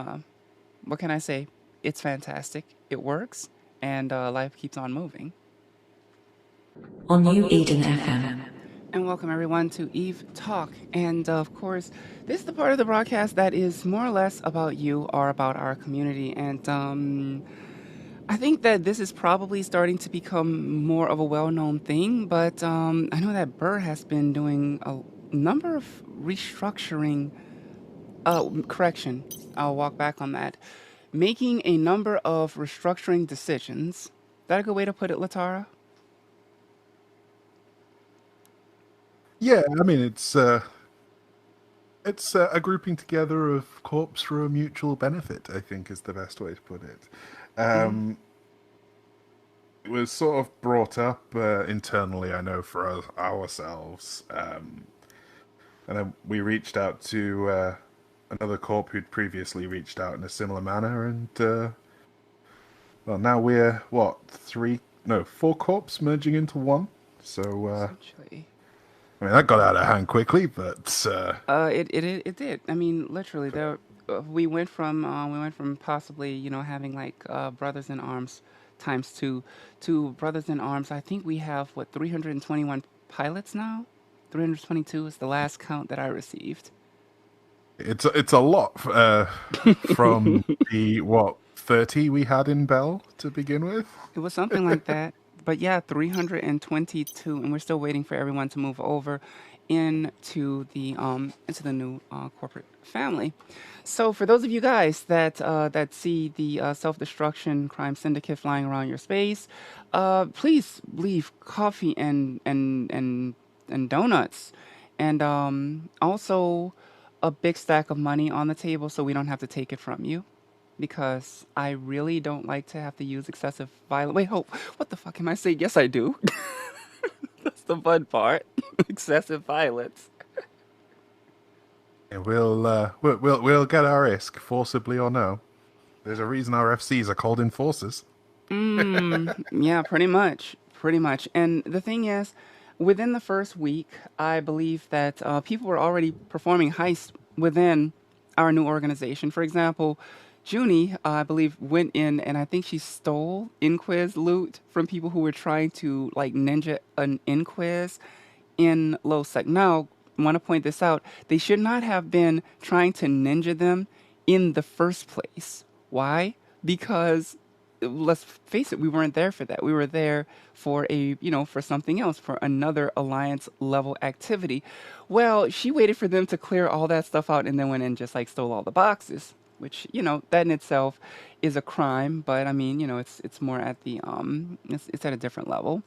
what can I say? It's fantastic. It works, and life keeps on moving. On New Eden FM. And welcome everyone to Eve Talk. And of course, this is the part of the broadcast that is more or less about you or about our community. And I think that this is probably starting to become more of a well-known thing. But I know that Burr has been doing a number of restructuring. Correction. I'll walk back on that. Making a number of restructuring decisions. Is that a good way to put it, Latara? Yeah, I mean it's a grouping together of corpse for a mutual benefit, I think is the best way to put it. Mm-hmm. Um, it was sort of brought up internally, I know, for us, ourselves. And then we reached out to another corp who'd previously reached out in a similar manner, and well, now we're what four corps merging into one. So Essentially. I mean that got out of hand quickly, but It did. I mean, literally, there we went from possibly having like brothers in arms times two to brothers in arms. I think we have what 321 pilots now. 322 is the last count that I received. it's a lot from the what 30 we had in Bell to begin with. It was something like that. But yeah, 322, and we're still waiting for everyone to move over into the new corporate family. So for those of you guys that see the self-destruction crime syndicate flying around your space, please leave coffee and donuts, and also a big stack of money on the table so we don't have to take it from you because I really don't like to have to use excessive violence. Wait, hope. What the fuck am I saying? Yes, I do. That's the fun part. Excessive violence. Yeah, we'll get our ISK forcibly or no. There's a reason our FCs are called enforcers. Yeah, pretty much. Pretty much. And the thing is, within the first week, I believe that people were already performing heists within our new organization. For example, Junie, I believe, went in and I think she stole Inquiz loot from people who were trying to like ninja an Inquiz in low sec. Now, I want to point this out. They should not have been trying to ninja them in the first place. Why? Because let's face it, we weren't there for that. We were there for for something else, for another alliance level activity. Well, she waited for them to clear all that stuff out and then went and just like stole all the boxes, which, that in itself is a crime, but I mean, it's more at the it's at a different level.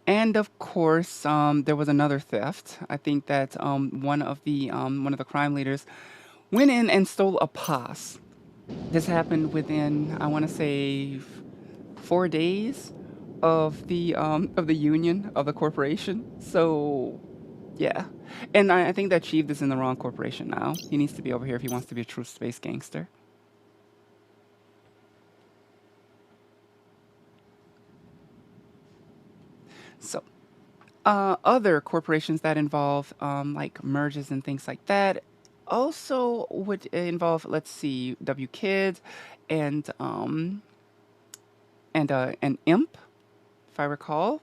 And of course, there was another theft. I think that one of the crime leaders went in and stole a POS. This happened within, I want to say, 4 days of the union of the corporation. So, yeah, and I think that Chief is in the wrong corporation now. He needs to be over here if he wants to be a true space gangster. So, other corporations that involve like merges and things like that also would involve, let's see, W Kids and an Imp, if I recall,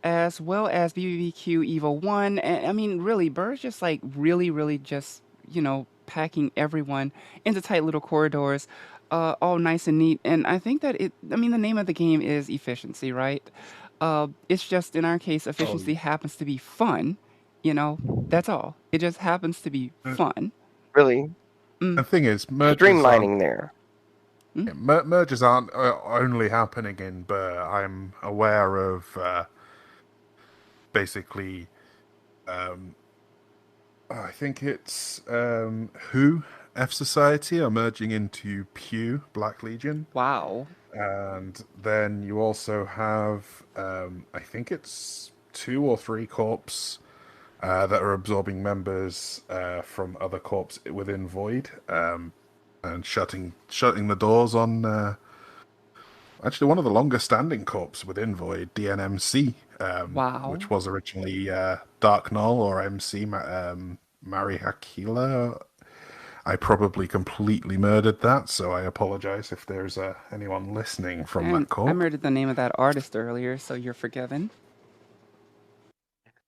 as well as BBBQ Evo One. And I mean, really, Burr's just like really, really just packing everyone into tight little corridors, all nice and neat. And I think that I mean, the name of the game is efficiency, right? It's just in our case, Oh, efficiency happens to be fun. That's all. It just happens to be yeah. fun. Really The thing is, streamlining there. mergers aren't only happening in Burr. I'm aware of basically, um, I think it's Who F Society are merging into Pew Black Legion, Wow. and then you also have I think it's two or three corps that are absorbing members from other corps within Void, and shutting the doors on actually one of the longest standing corps within Void, DNMC, Wow. which was originally Dark Null or MC Mari Hakila. I probably completely murdered that, so I apologize if there's anyone listening from And that I corp. murdered the name of that artist earlier, so you're forgiven.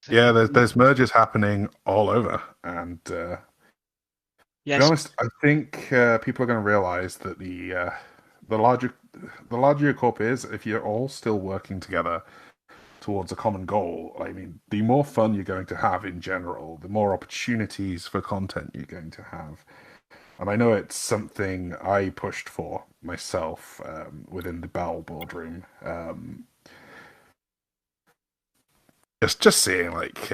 Yeah, there's mergers happening all over, and to be Yes. honest, I think people are going to realize that the larger the larger your corp is, if you're all still working together towards a common goal, I mean, the more fun you're going to have in general, the more opportunities for content you're going to have. And I know it's something I pushed for myself within the Bowel boardroom. Just seeing like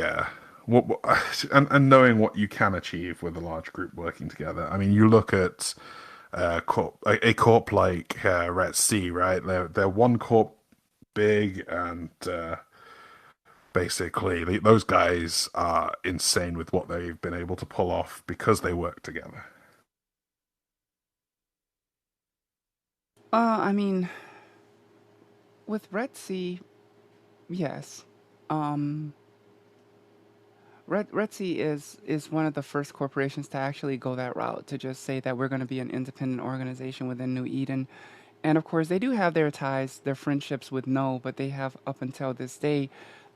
and knowing what you can achieve with a large group working together. I mean, you look at a corp like Red Sea, right? They're one corp big, and basically those guys are insane with what they've been able to pull off because they work together. I mean, with Red Sea, yes. Um, Red Sea is one of the first corporations to actually go that route, to just say that we're going to be an independent organization within New Eden. And of course, they do have their ties, their friendships with No, but they have up until this day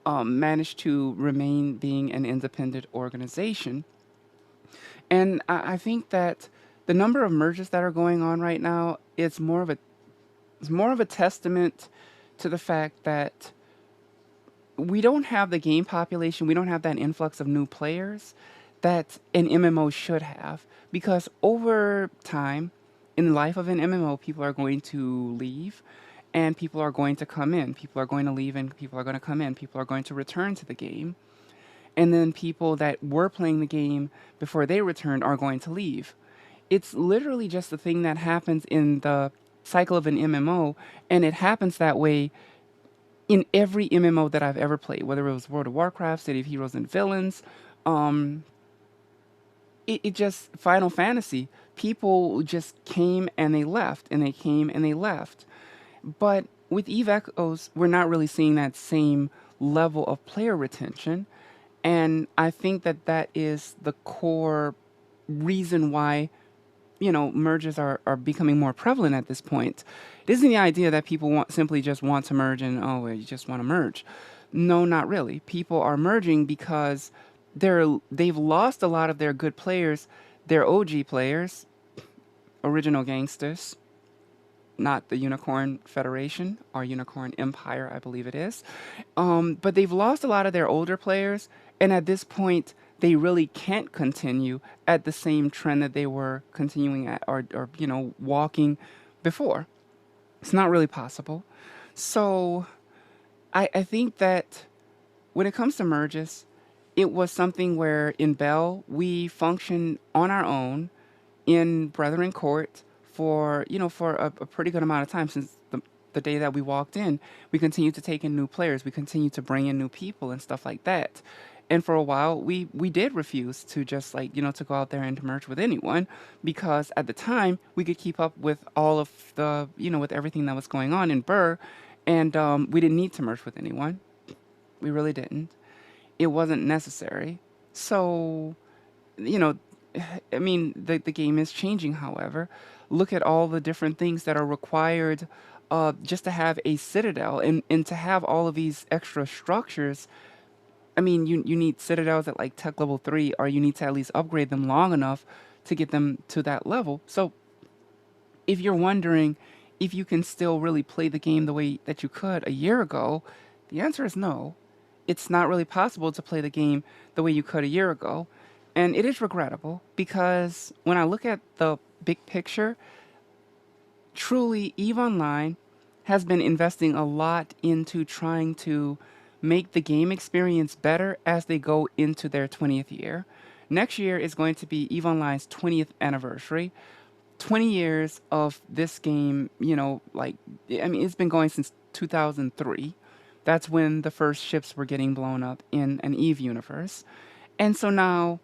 managed to remain being an independent organization. And I think that the number of mergers that are going on right now is more of a testament to the fact that we don't have the game population, we don't have that influx of new players that an MMO should have. Because over time, in the life of an MMO, people are going to leave and people are going to come in. People are going to leave and people are going to come in. People are going to return to the game. And then people that were playing the game before they returned are going to leave. It's literally just a thing that happens in the cycle of an MMO, and it happens that way in every MMO that I've ever played, whether it was World of Warcraft, City of Heroes and Villains, um, it just Final Fantasy. People just came and they left, and they came and they left. But with Eve Echoes, we're not really seeing that same level of player retention, and I think that that is the core reason why merges are becoming more prevalent at this point. It isn't the idea that people simply just want to merge and, oh, well, you just want to merge. No, not really. People are merging because they've lost a lot of their good players, their OG players, original gangsters, not the Unicorn Federation or Unicorn Empire, I believe it is. But they've lost a lot of their older players, and at this point, they really can't continue at the same trend that they were continuing at, or walking before. It's not really possible. So I think that when it comes to merges, it was something where in Bell we function on our own in Brethren Court for for a pretty good amount of time since the day that we walked in. We continued to take in new players. We continued to bring in new people and stuff like that. And for a while, we did refuse to just like to go out there and to merge with anyone because at the time we could keep up with all of the with everything that was going on in Burr, and we didn't need to merge with anyone. We really didn't. It wasn't necessary. So you know, I mean, the game is changing, however. Look at all the different things that are required just to have a citadel and to have all of these extra structures. I mean, you need citadels at like tech level 3, or you need to at least upgrade them long enough to get them to that level. So if you're wondering if you can still really play the game the way that you could a year ago, the answer is no. It's not really possible to play the game the way you could a year ago. And it is regrettable because when I look at the big picture, truly EVE Online has been investing a lot into trying to make the game experience better as they go into their 20th year. Next year is going to be EVE Online's 20th anniversary. 20 years of this game, like, I mean, it's been going since 2003. That's when the first ships were getting blown up in an EVE universe. And so now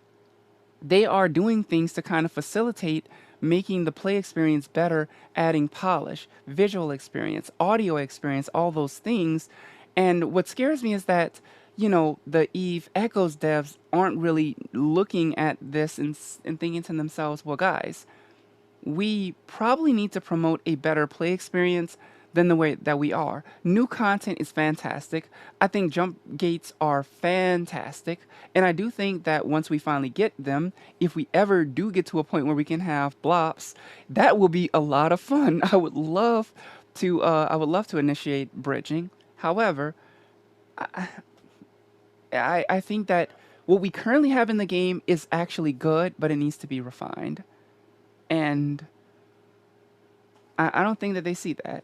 they are doing things to kind of facilitate making the play experience better, adding polish, visual experience, audio experience, all those things. And what scares me is that, the Eve Echoes devs aren't really looking at this and thinking to themselves, well, guys, we probably need to promote a better play experience than the way that we are. New content is fantastic. I think jump gates are fantastic. And I do think that once we finally get them, if we ever do get to a point where we can have blops, that will be a lot of fun. I would love to initiate bridging. However, I think that what we currently have in the game is actually good, but it needs to be refined. And I don't think that they see that.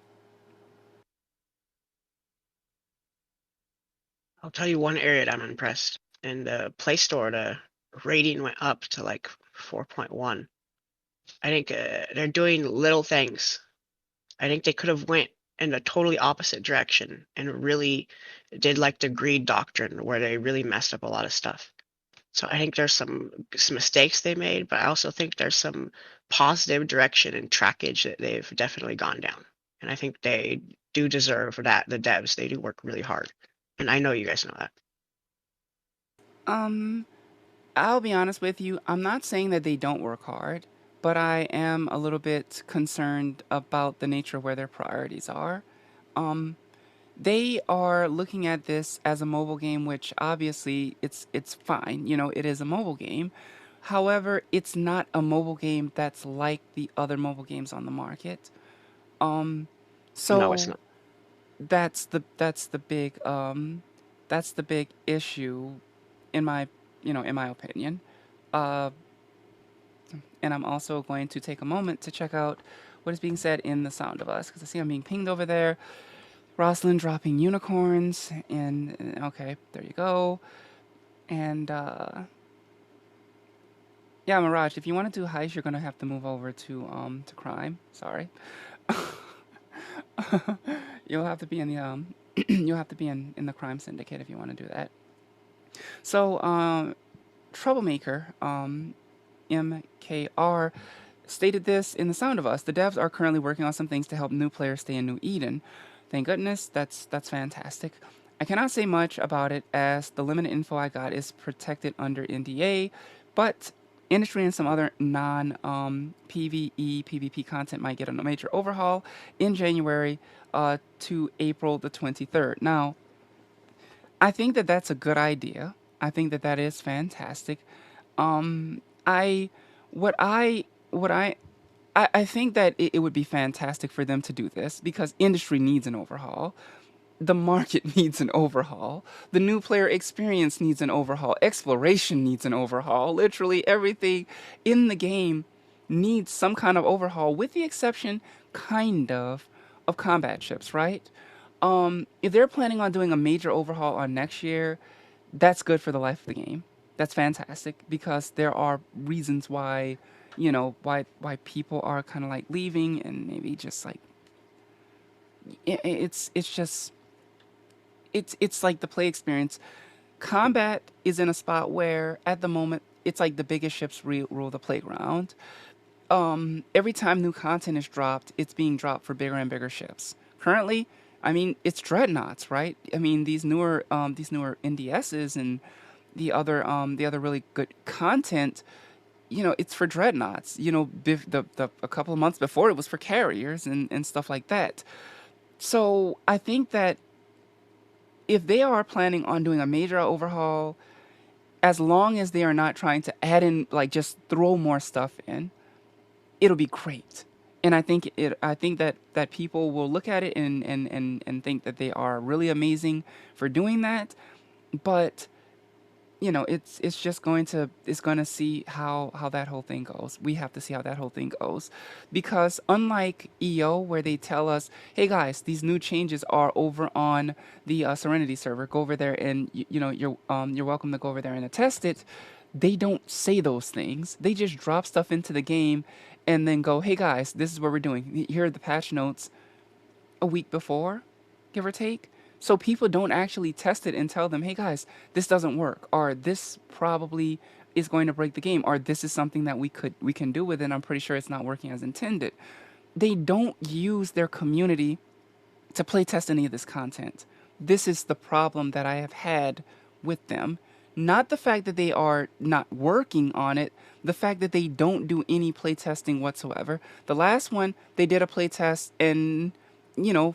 I'll tell you one area that I'm impressed, in the Play Store, the rating went up to like 4.1. I think they're doing little things. I think they could have went in a totally opposite direction and really did like the greed doctrine where they really messed up a lot of stuff. So I think there's some mistakes they made, but I also think there's some positive direction and trackage that they've definitely gone down. And I think they do deserve that. The devs, they do work really hard. And I know you guys know that. Um, I'll be honest with you. I'm not saying that they don't work hard, but I am a little bit concerned about the nature of where their priorities are. Um, they are looking at this as a mobile game, which obviously it's fine. You know, it is a mobile game. However, it's not a mobile game that's like the other mobile games on the market. Um, No, it's so not. that's the big issue in my in my opinion. Uh, and I'm also going to take a moment to check out what is being said in the Sound of Us because I see I'm being pinged over there. Rosalind dropping unicorns, and okay, there you go. And yeah, Mirage, if you want to do heist, you're gonna have to move over to crime. Sorry, you'll have to be in the you'll have to be in the crime syndicate if you want to do that. So Troublemaker MKR stated this in the Sound of Us. The devs are currently working on some things to help new players stay in New Eden. Thank goodness, that's fantastic. I cannot say much about it as the limited info I got is protected under NDA, but industry and some other non PvE PvP content might get a major overhaul in January to April the 23rd. Now, I think that that's a good idea. I think that that is fantastic. I what I think that it would be fantastic for them to do this because industry needs an overhaul. The market needs an overhaul. The new player experience needs an overhaul. Exploration needs an overhaul. Literally everything in the game needs some kind of overhaul, with the exception, kind of combat ships, right? If they're planning on doing a major overhaul on next year, that's good for the life of the game. That's fantastic because there are reasons why, why people are kind of like leaving and maybe just like it's just it's like the play experience. Combat is in a spot where at the moment it's like the biggest ships rule the playground. Every time new content is dropped, it's being dropped for bigger and bigger ships. Currently, I mean, it's dreadnoughts, right? I mean, these newer NDSs and the other really good content. It's for dreadnoughts. The a couple of months before it was for carriers and stuff like that. So I think that if they are planning on doing a major overhaul, as long as they are not trying to add in like just throw more stuff in, it'll be great. And I think that people will look at it and think that they are really amazing for doing that. But it's just going to see how that whole thing goes. We have to see how that whole thing goes, because unlike EO, where they tell us, hey guys, these new changes are over on the Serenity server, go over there and you're welcome to go over there and test it. They don't say those things. They just drop stuff into the game and then go, hey guys, this is what we're doing, here are the patch notes, a week before, give or take. So people don't actually test it and tell them, hey guys, this doesn't work, or this probably is going to break the game, or this is something that we can do with it. I'm pretty sure it's not working as intended. They don't use their community to play test any of this content. This is the problem that I have had with them. Not the fact that they are not working on it, the fact that they don't do any playtesting whatsoever. The last one, they did a playtest, and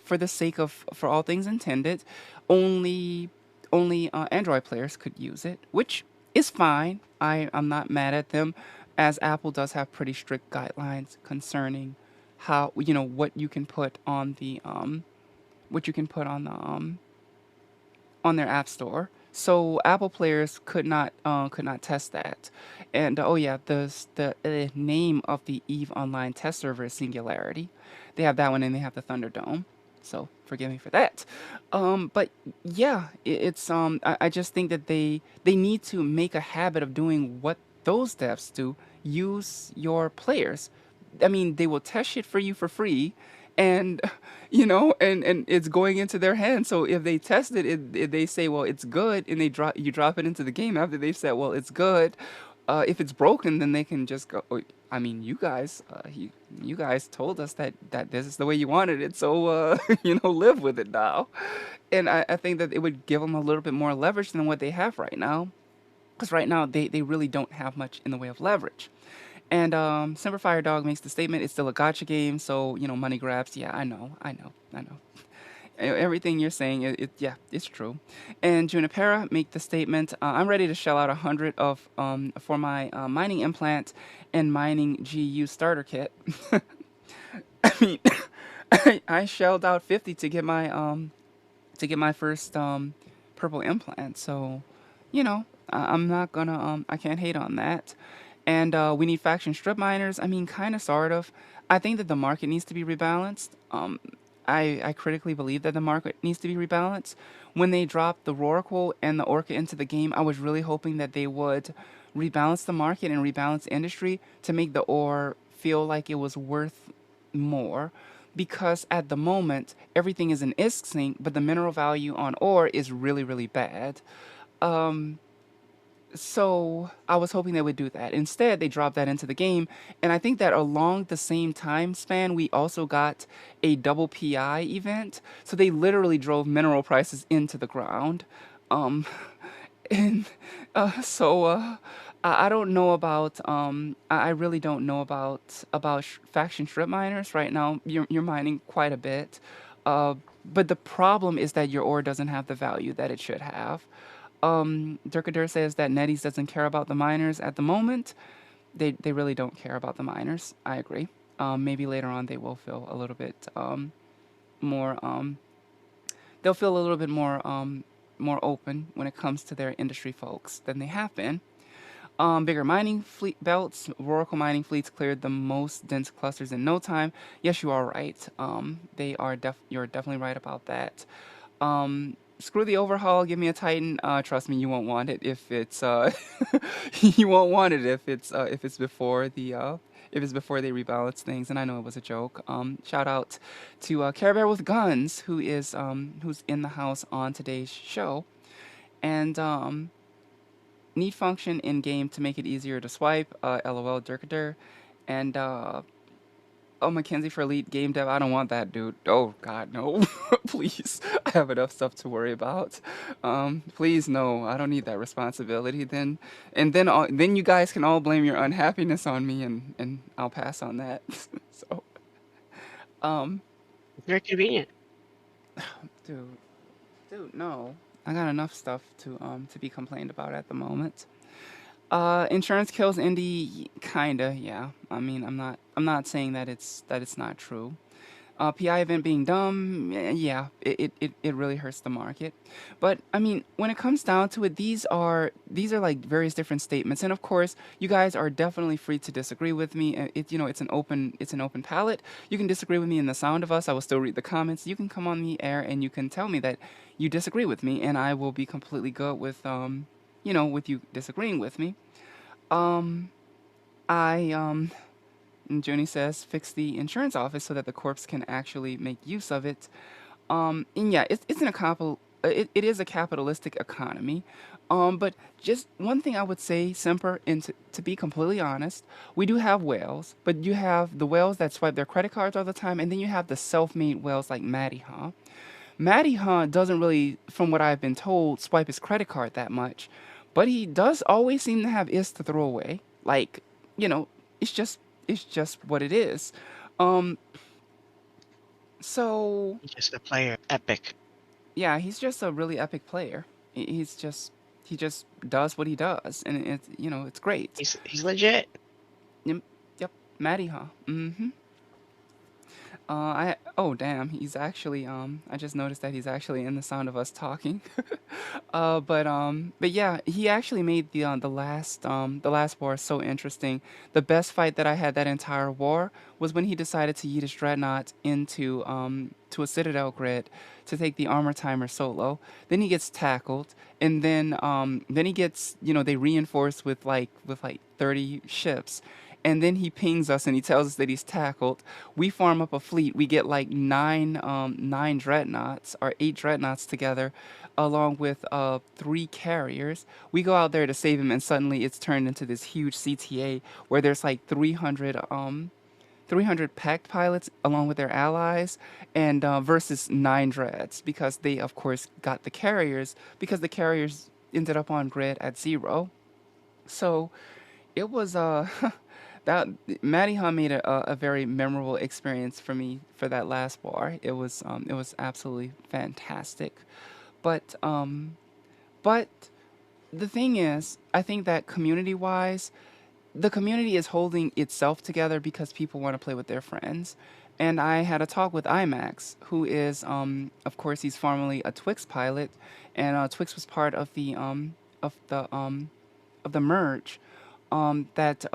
for the sake of for all things intended, only Android players could use it, which is fine. I'm not mad at them, as Apple does have pretty strict guidelines concerning how what you can put on the what you can put on their app store. So Apple players could not test that. And oh yeah, the name of the Eve Online test server is Singularity. They have that one and they have the Thunderdome. So forgive me for that. But yeah, it's I just think that they need to make a habit of doing what those devs do. Use your players. I mean, they will test shit for you for free, and and it's going into their hands. So if they test it, they say, well, it's good, and you drop it into the game after they've said, well, it's good. If it's broken, then they can just go. "Oh, I mean, you guys told us that this is the way you wanted it, so live with it now." And I think that it would give them a little bit more leverage than what they have right now, because right now they really don't have much in the way of leverage. And Semper Fire Dog makes the statement, it's still a gotcha game, so money grabs. Yeah, I know. Everything you're saying, yeah, it's true. And Junipera make the statement, I'm ready to shell out 100 of for my mining implant and mining GU starter kit. I mean, I shelled out 50 to get my first purple implant. So, I'm not gonna I can't hate on that. And we need faction strip miners. I mean, kind of, sort of. I think that the market needs to be rebalanced. I critically believe that the market needs to be rebalanced. When they dropped the Rorqual and the Orca into the game, I was really hoping that they would rebalance the market and rebalance the industry to make the ore feel like it was worth more. Because at the moment, everything is an ISK sync, but the mineral value on ore is really, really bad. So I was hoping they would do that. Instead, they dropped that into the game, and I think that along the same time span, we also got a double PI event. So they literally drove mineral prices into the ground. Um, and I don't know about I really don't know about faction strip miners right now. You're mining quite a bit, uh, but the problem is that your ore doesn't have the value that it should have. Durkadur says that NetEase doesn't care about the miners at the moment. They really don't care about the miners. I agree. Maybe later on they will feel a little bit more. They'll feel a little bit more open when it comes to their industry folks than they have been. Bigger mining fleet belts. Oracle mining fleets cleared the most dense clusters in no time. Yes, you are right. You're definitely right about that. Screw the overhaul. Give me a Titan. Trust me, you won't want it if it's you won't want it if it's before if it's before they rebalance things. And I know it was a joke. Shout out to Care Bear with Guns, who's in the house on today's show, and need function in game to make it easier to swipe. LOL Durkadur, and oh, Mackenzie for Elite Game Dev. I don't want that, dude. Oh God, no. Please. I have enough stuff to worry about. Please, no. I don't need that responsibility. Then you guys can all blame your unhappiness on me, and I'll pass on that. So, um, Very convenient. dude, no. I got enough stuff to be complained about at the moment. Insurance kills indie, kinda, yeah. I mean, I'm not saying that it's not true. PI event being dumb, yeah, it really hurts the market. But I mean, when it comes down to it, these are like various different statements, and of course, you guys are definitely free to disagree with me. It's an open palette. You can disagree with me in the sound of us. I will still read the comments. You can come on the air and you can tell me that you disagree with me, and I will be completely good with with you disagreeing with me. Um, I and Junie says fix the insurance office so that the corpse can actually make use of it. And yeah, it is a capitalistic economy. But just one thing I would say, Semper, and to be completely honest, we do have whales, but you have the whales that swipe their credit cards all the time, and then you have the self-made whales like Matty, huh? Matty Hunt doesn't really, from what I've been told, swipe his credit card that much, but he does always seem to have is to throw away. Like, you know, it's just what it is. Um, so He's just a player. Epic. yeah, he's just a really epic player. He just does what he does, and it's great. He's legit. Yep, yep, Matty, huh? Mm-hmm. I oh damn, he's actually I just noticed that he's actually in the sound of us talking. But yeah, he actually made the last war so interesting. The best fight that I had that entire war was when he decided to yeet his dreadnought into to a citadel grid to take the armor timer solo. Then he gets tackled, and then he gets, they reinforce with like 30 ships, and then he pings us and he tells us that he's tackled. We farm up a fleet. We get like nine dreadnoughts or eight dreadnoughts together, along with three carriers. We go out there to save him, and suddenly it's turned into this huge CTA where there's like 300 packed pilots along with their allies, and versus nine dreads, because they of course got the carriers, because the carriers ended up on grid at zero. So it was that Matty Ha made a very memorable experience for me for that last bar. It was absolutely fantastic. But but the thing is, I think that community wise, the community is holding itself together because people want to play with their friends. And I had a talk with IMAX, who is, of course, he's formerly a Twix pilot, and Twix was part of of the um, the merge, that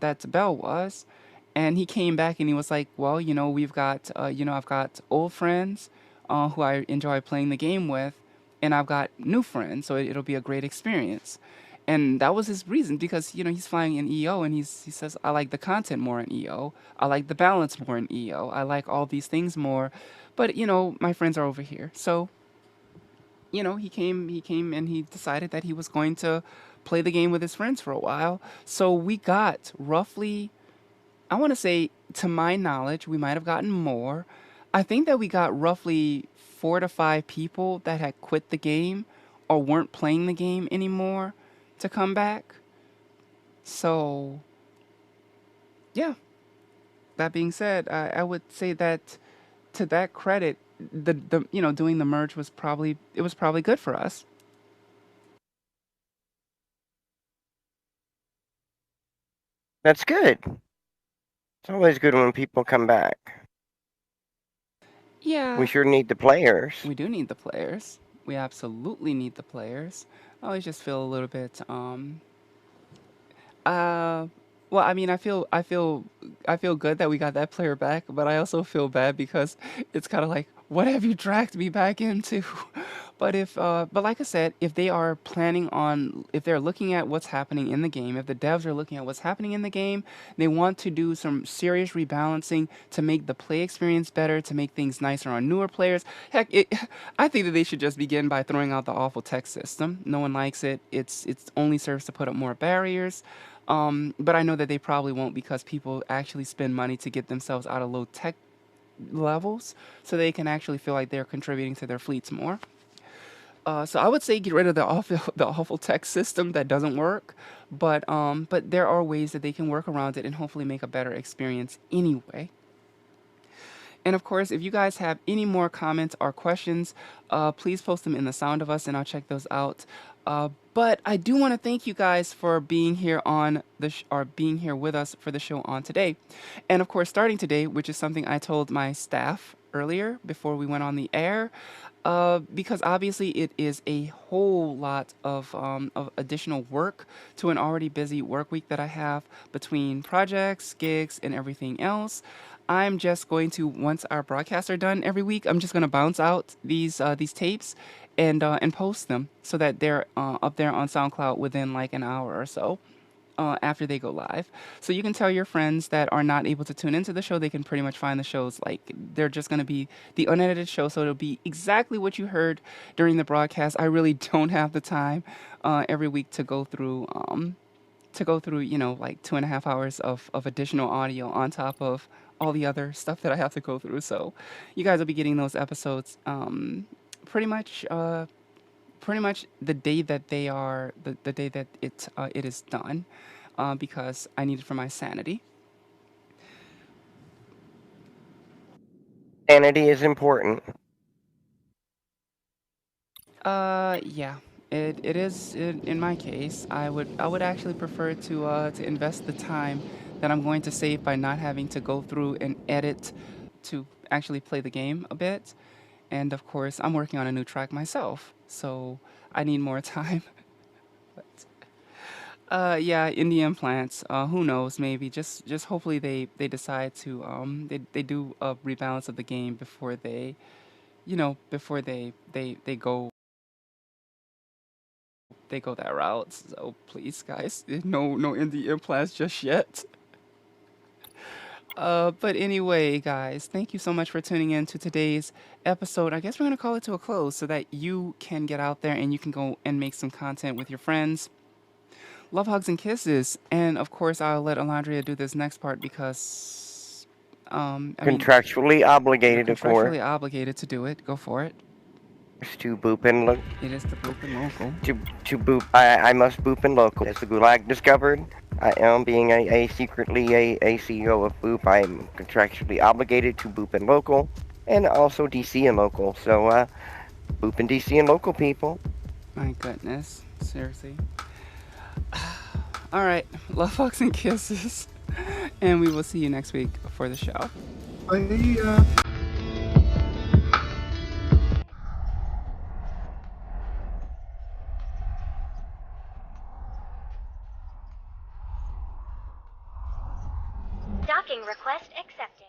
that Bell was. And he came back and he was like, "Well, I've got old friends who I enjoy playing the game with, and I've got new friends, so it'll be a great experience." And that was his reason, because he's flying in EO, and he says, "I like the content more in EO. I like the balance more in EO. I like all these things more, but my friends are over here." So he came and he decided that he was going to play the game with his friends for a while. So we got roughly, I want to say, to my knowledge, we might have gotten more. I think that we got roughly 4 to 5 people that had quit the game or weren't playing the game anymore to come back. So, yeah, that being said, I would say that, to that credit, the doing the merge was probably good for us. That's good. It's always good when people come back. We Yeah, sure need the players. we do need the players. We absolutely need the players. I always just feel a little bit Uh, well, I mean, I feel good that we got that player back, but I also feel bad because it's kind of like, what have you dragged me back into? But like I said, if they are planning on, if they're looking at what's happening in the game, if the devs are looking at what's happening in the game, they want to do some serious rebalancing to make the play experience better, to make things nicer on newer players. Heck, I think that they should just begin by throwing out the awful tech system. No one likes it. It's only serves to put up more barriers. But I know that they probably won't, because people actually spend money to get themselves out of low tech levels so they can actually feel like they're contributing to their fleets more. So I would say get rid of the awful the awful tech system that doesn't work, but there are ways that they can work around it and hopefully make a better experience anyway. And of course, if you guys have any more comments or questions, please post them in the Sound of Us, and I'll check those out. But I do want to thank you guys for being here on or being here with us for the show on today, and of course, starting today, which is something I told my staff earlier before we went on the air, because obviously it is a whole lot of additional work to an already busy work week that I have between projects, gigs, and everything else. I'm just going to, once our broadcasts are done every week, I'm just going to bounce out these tapes and post them so that they're up there on SoundCloud within like an hour or so after they go live. So you can tell your friends that are not able to tune into the show, they can pretty much find the shows, like they're just going to be the unedited show. So it'll be exactly what you heard during the broadcast. I really don't have the time every week to go through, like 2.5 hours of additional audio on top of all the other stuff that I have to go through. So you guys will be getting those episodes pretty much pretty much the day that the day that it is done, because I need it for my sanity. Sanity is important. Yeah, it is in my case. I would actually prefer to invest the time that I'm going to save by not having to go through and edit to actually play the game a bit. And of course, I'm working on a new track myself, so I need more time. Yeah, Indian plants. Who knows? Maybe just hopefully they decide to they do a rebalance of the game before they before they go that route. So please, guys, no Indian plants just yet. But anyway, guys, thank you so much for tuning in to today's episode. I guess we're gonna call it to a close so that you can get out there and you can go and make some content with your friends. Love, hugs, and kisses. And of course, I'll let Alondria do this next part because, I mean, Contractually you're obligated, of course, contractually obligated to do it. Go for it. to boop and look. It is the boop and local. To boop, I must boop and local. As the Gulag discovered, I am being a secretly a CEO of Boop. I am contractually obligated to boop and local, and also DC and local. So, boop and DC and local people. My goodness. Seriously. All right. Love, hugs, and kisses. And we will see you next week for the show. Yeah. Docking request accepted.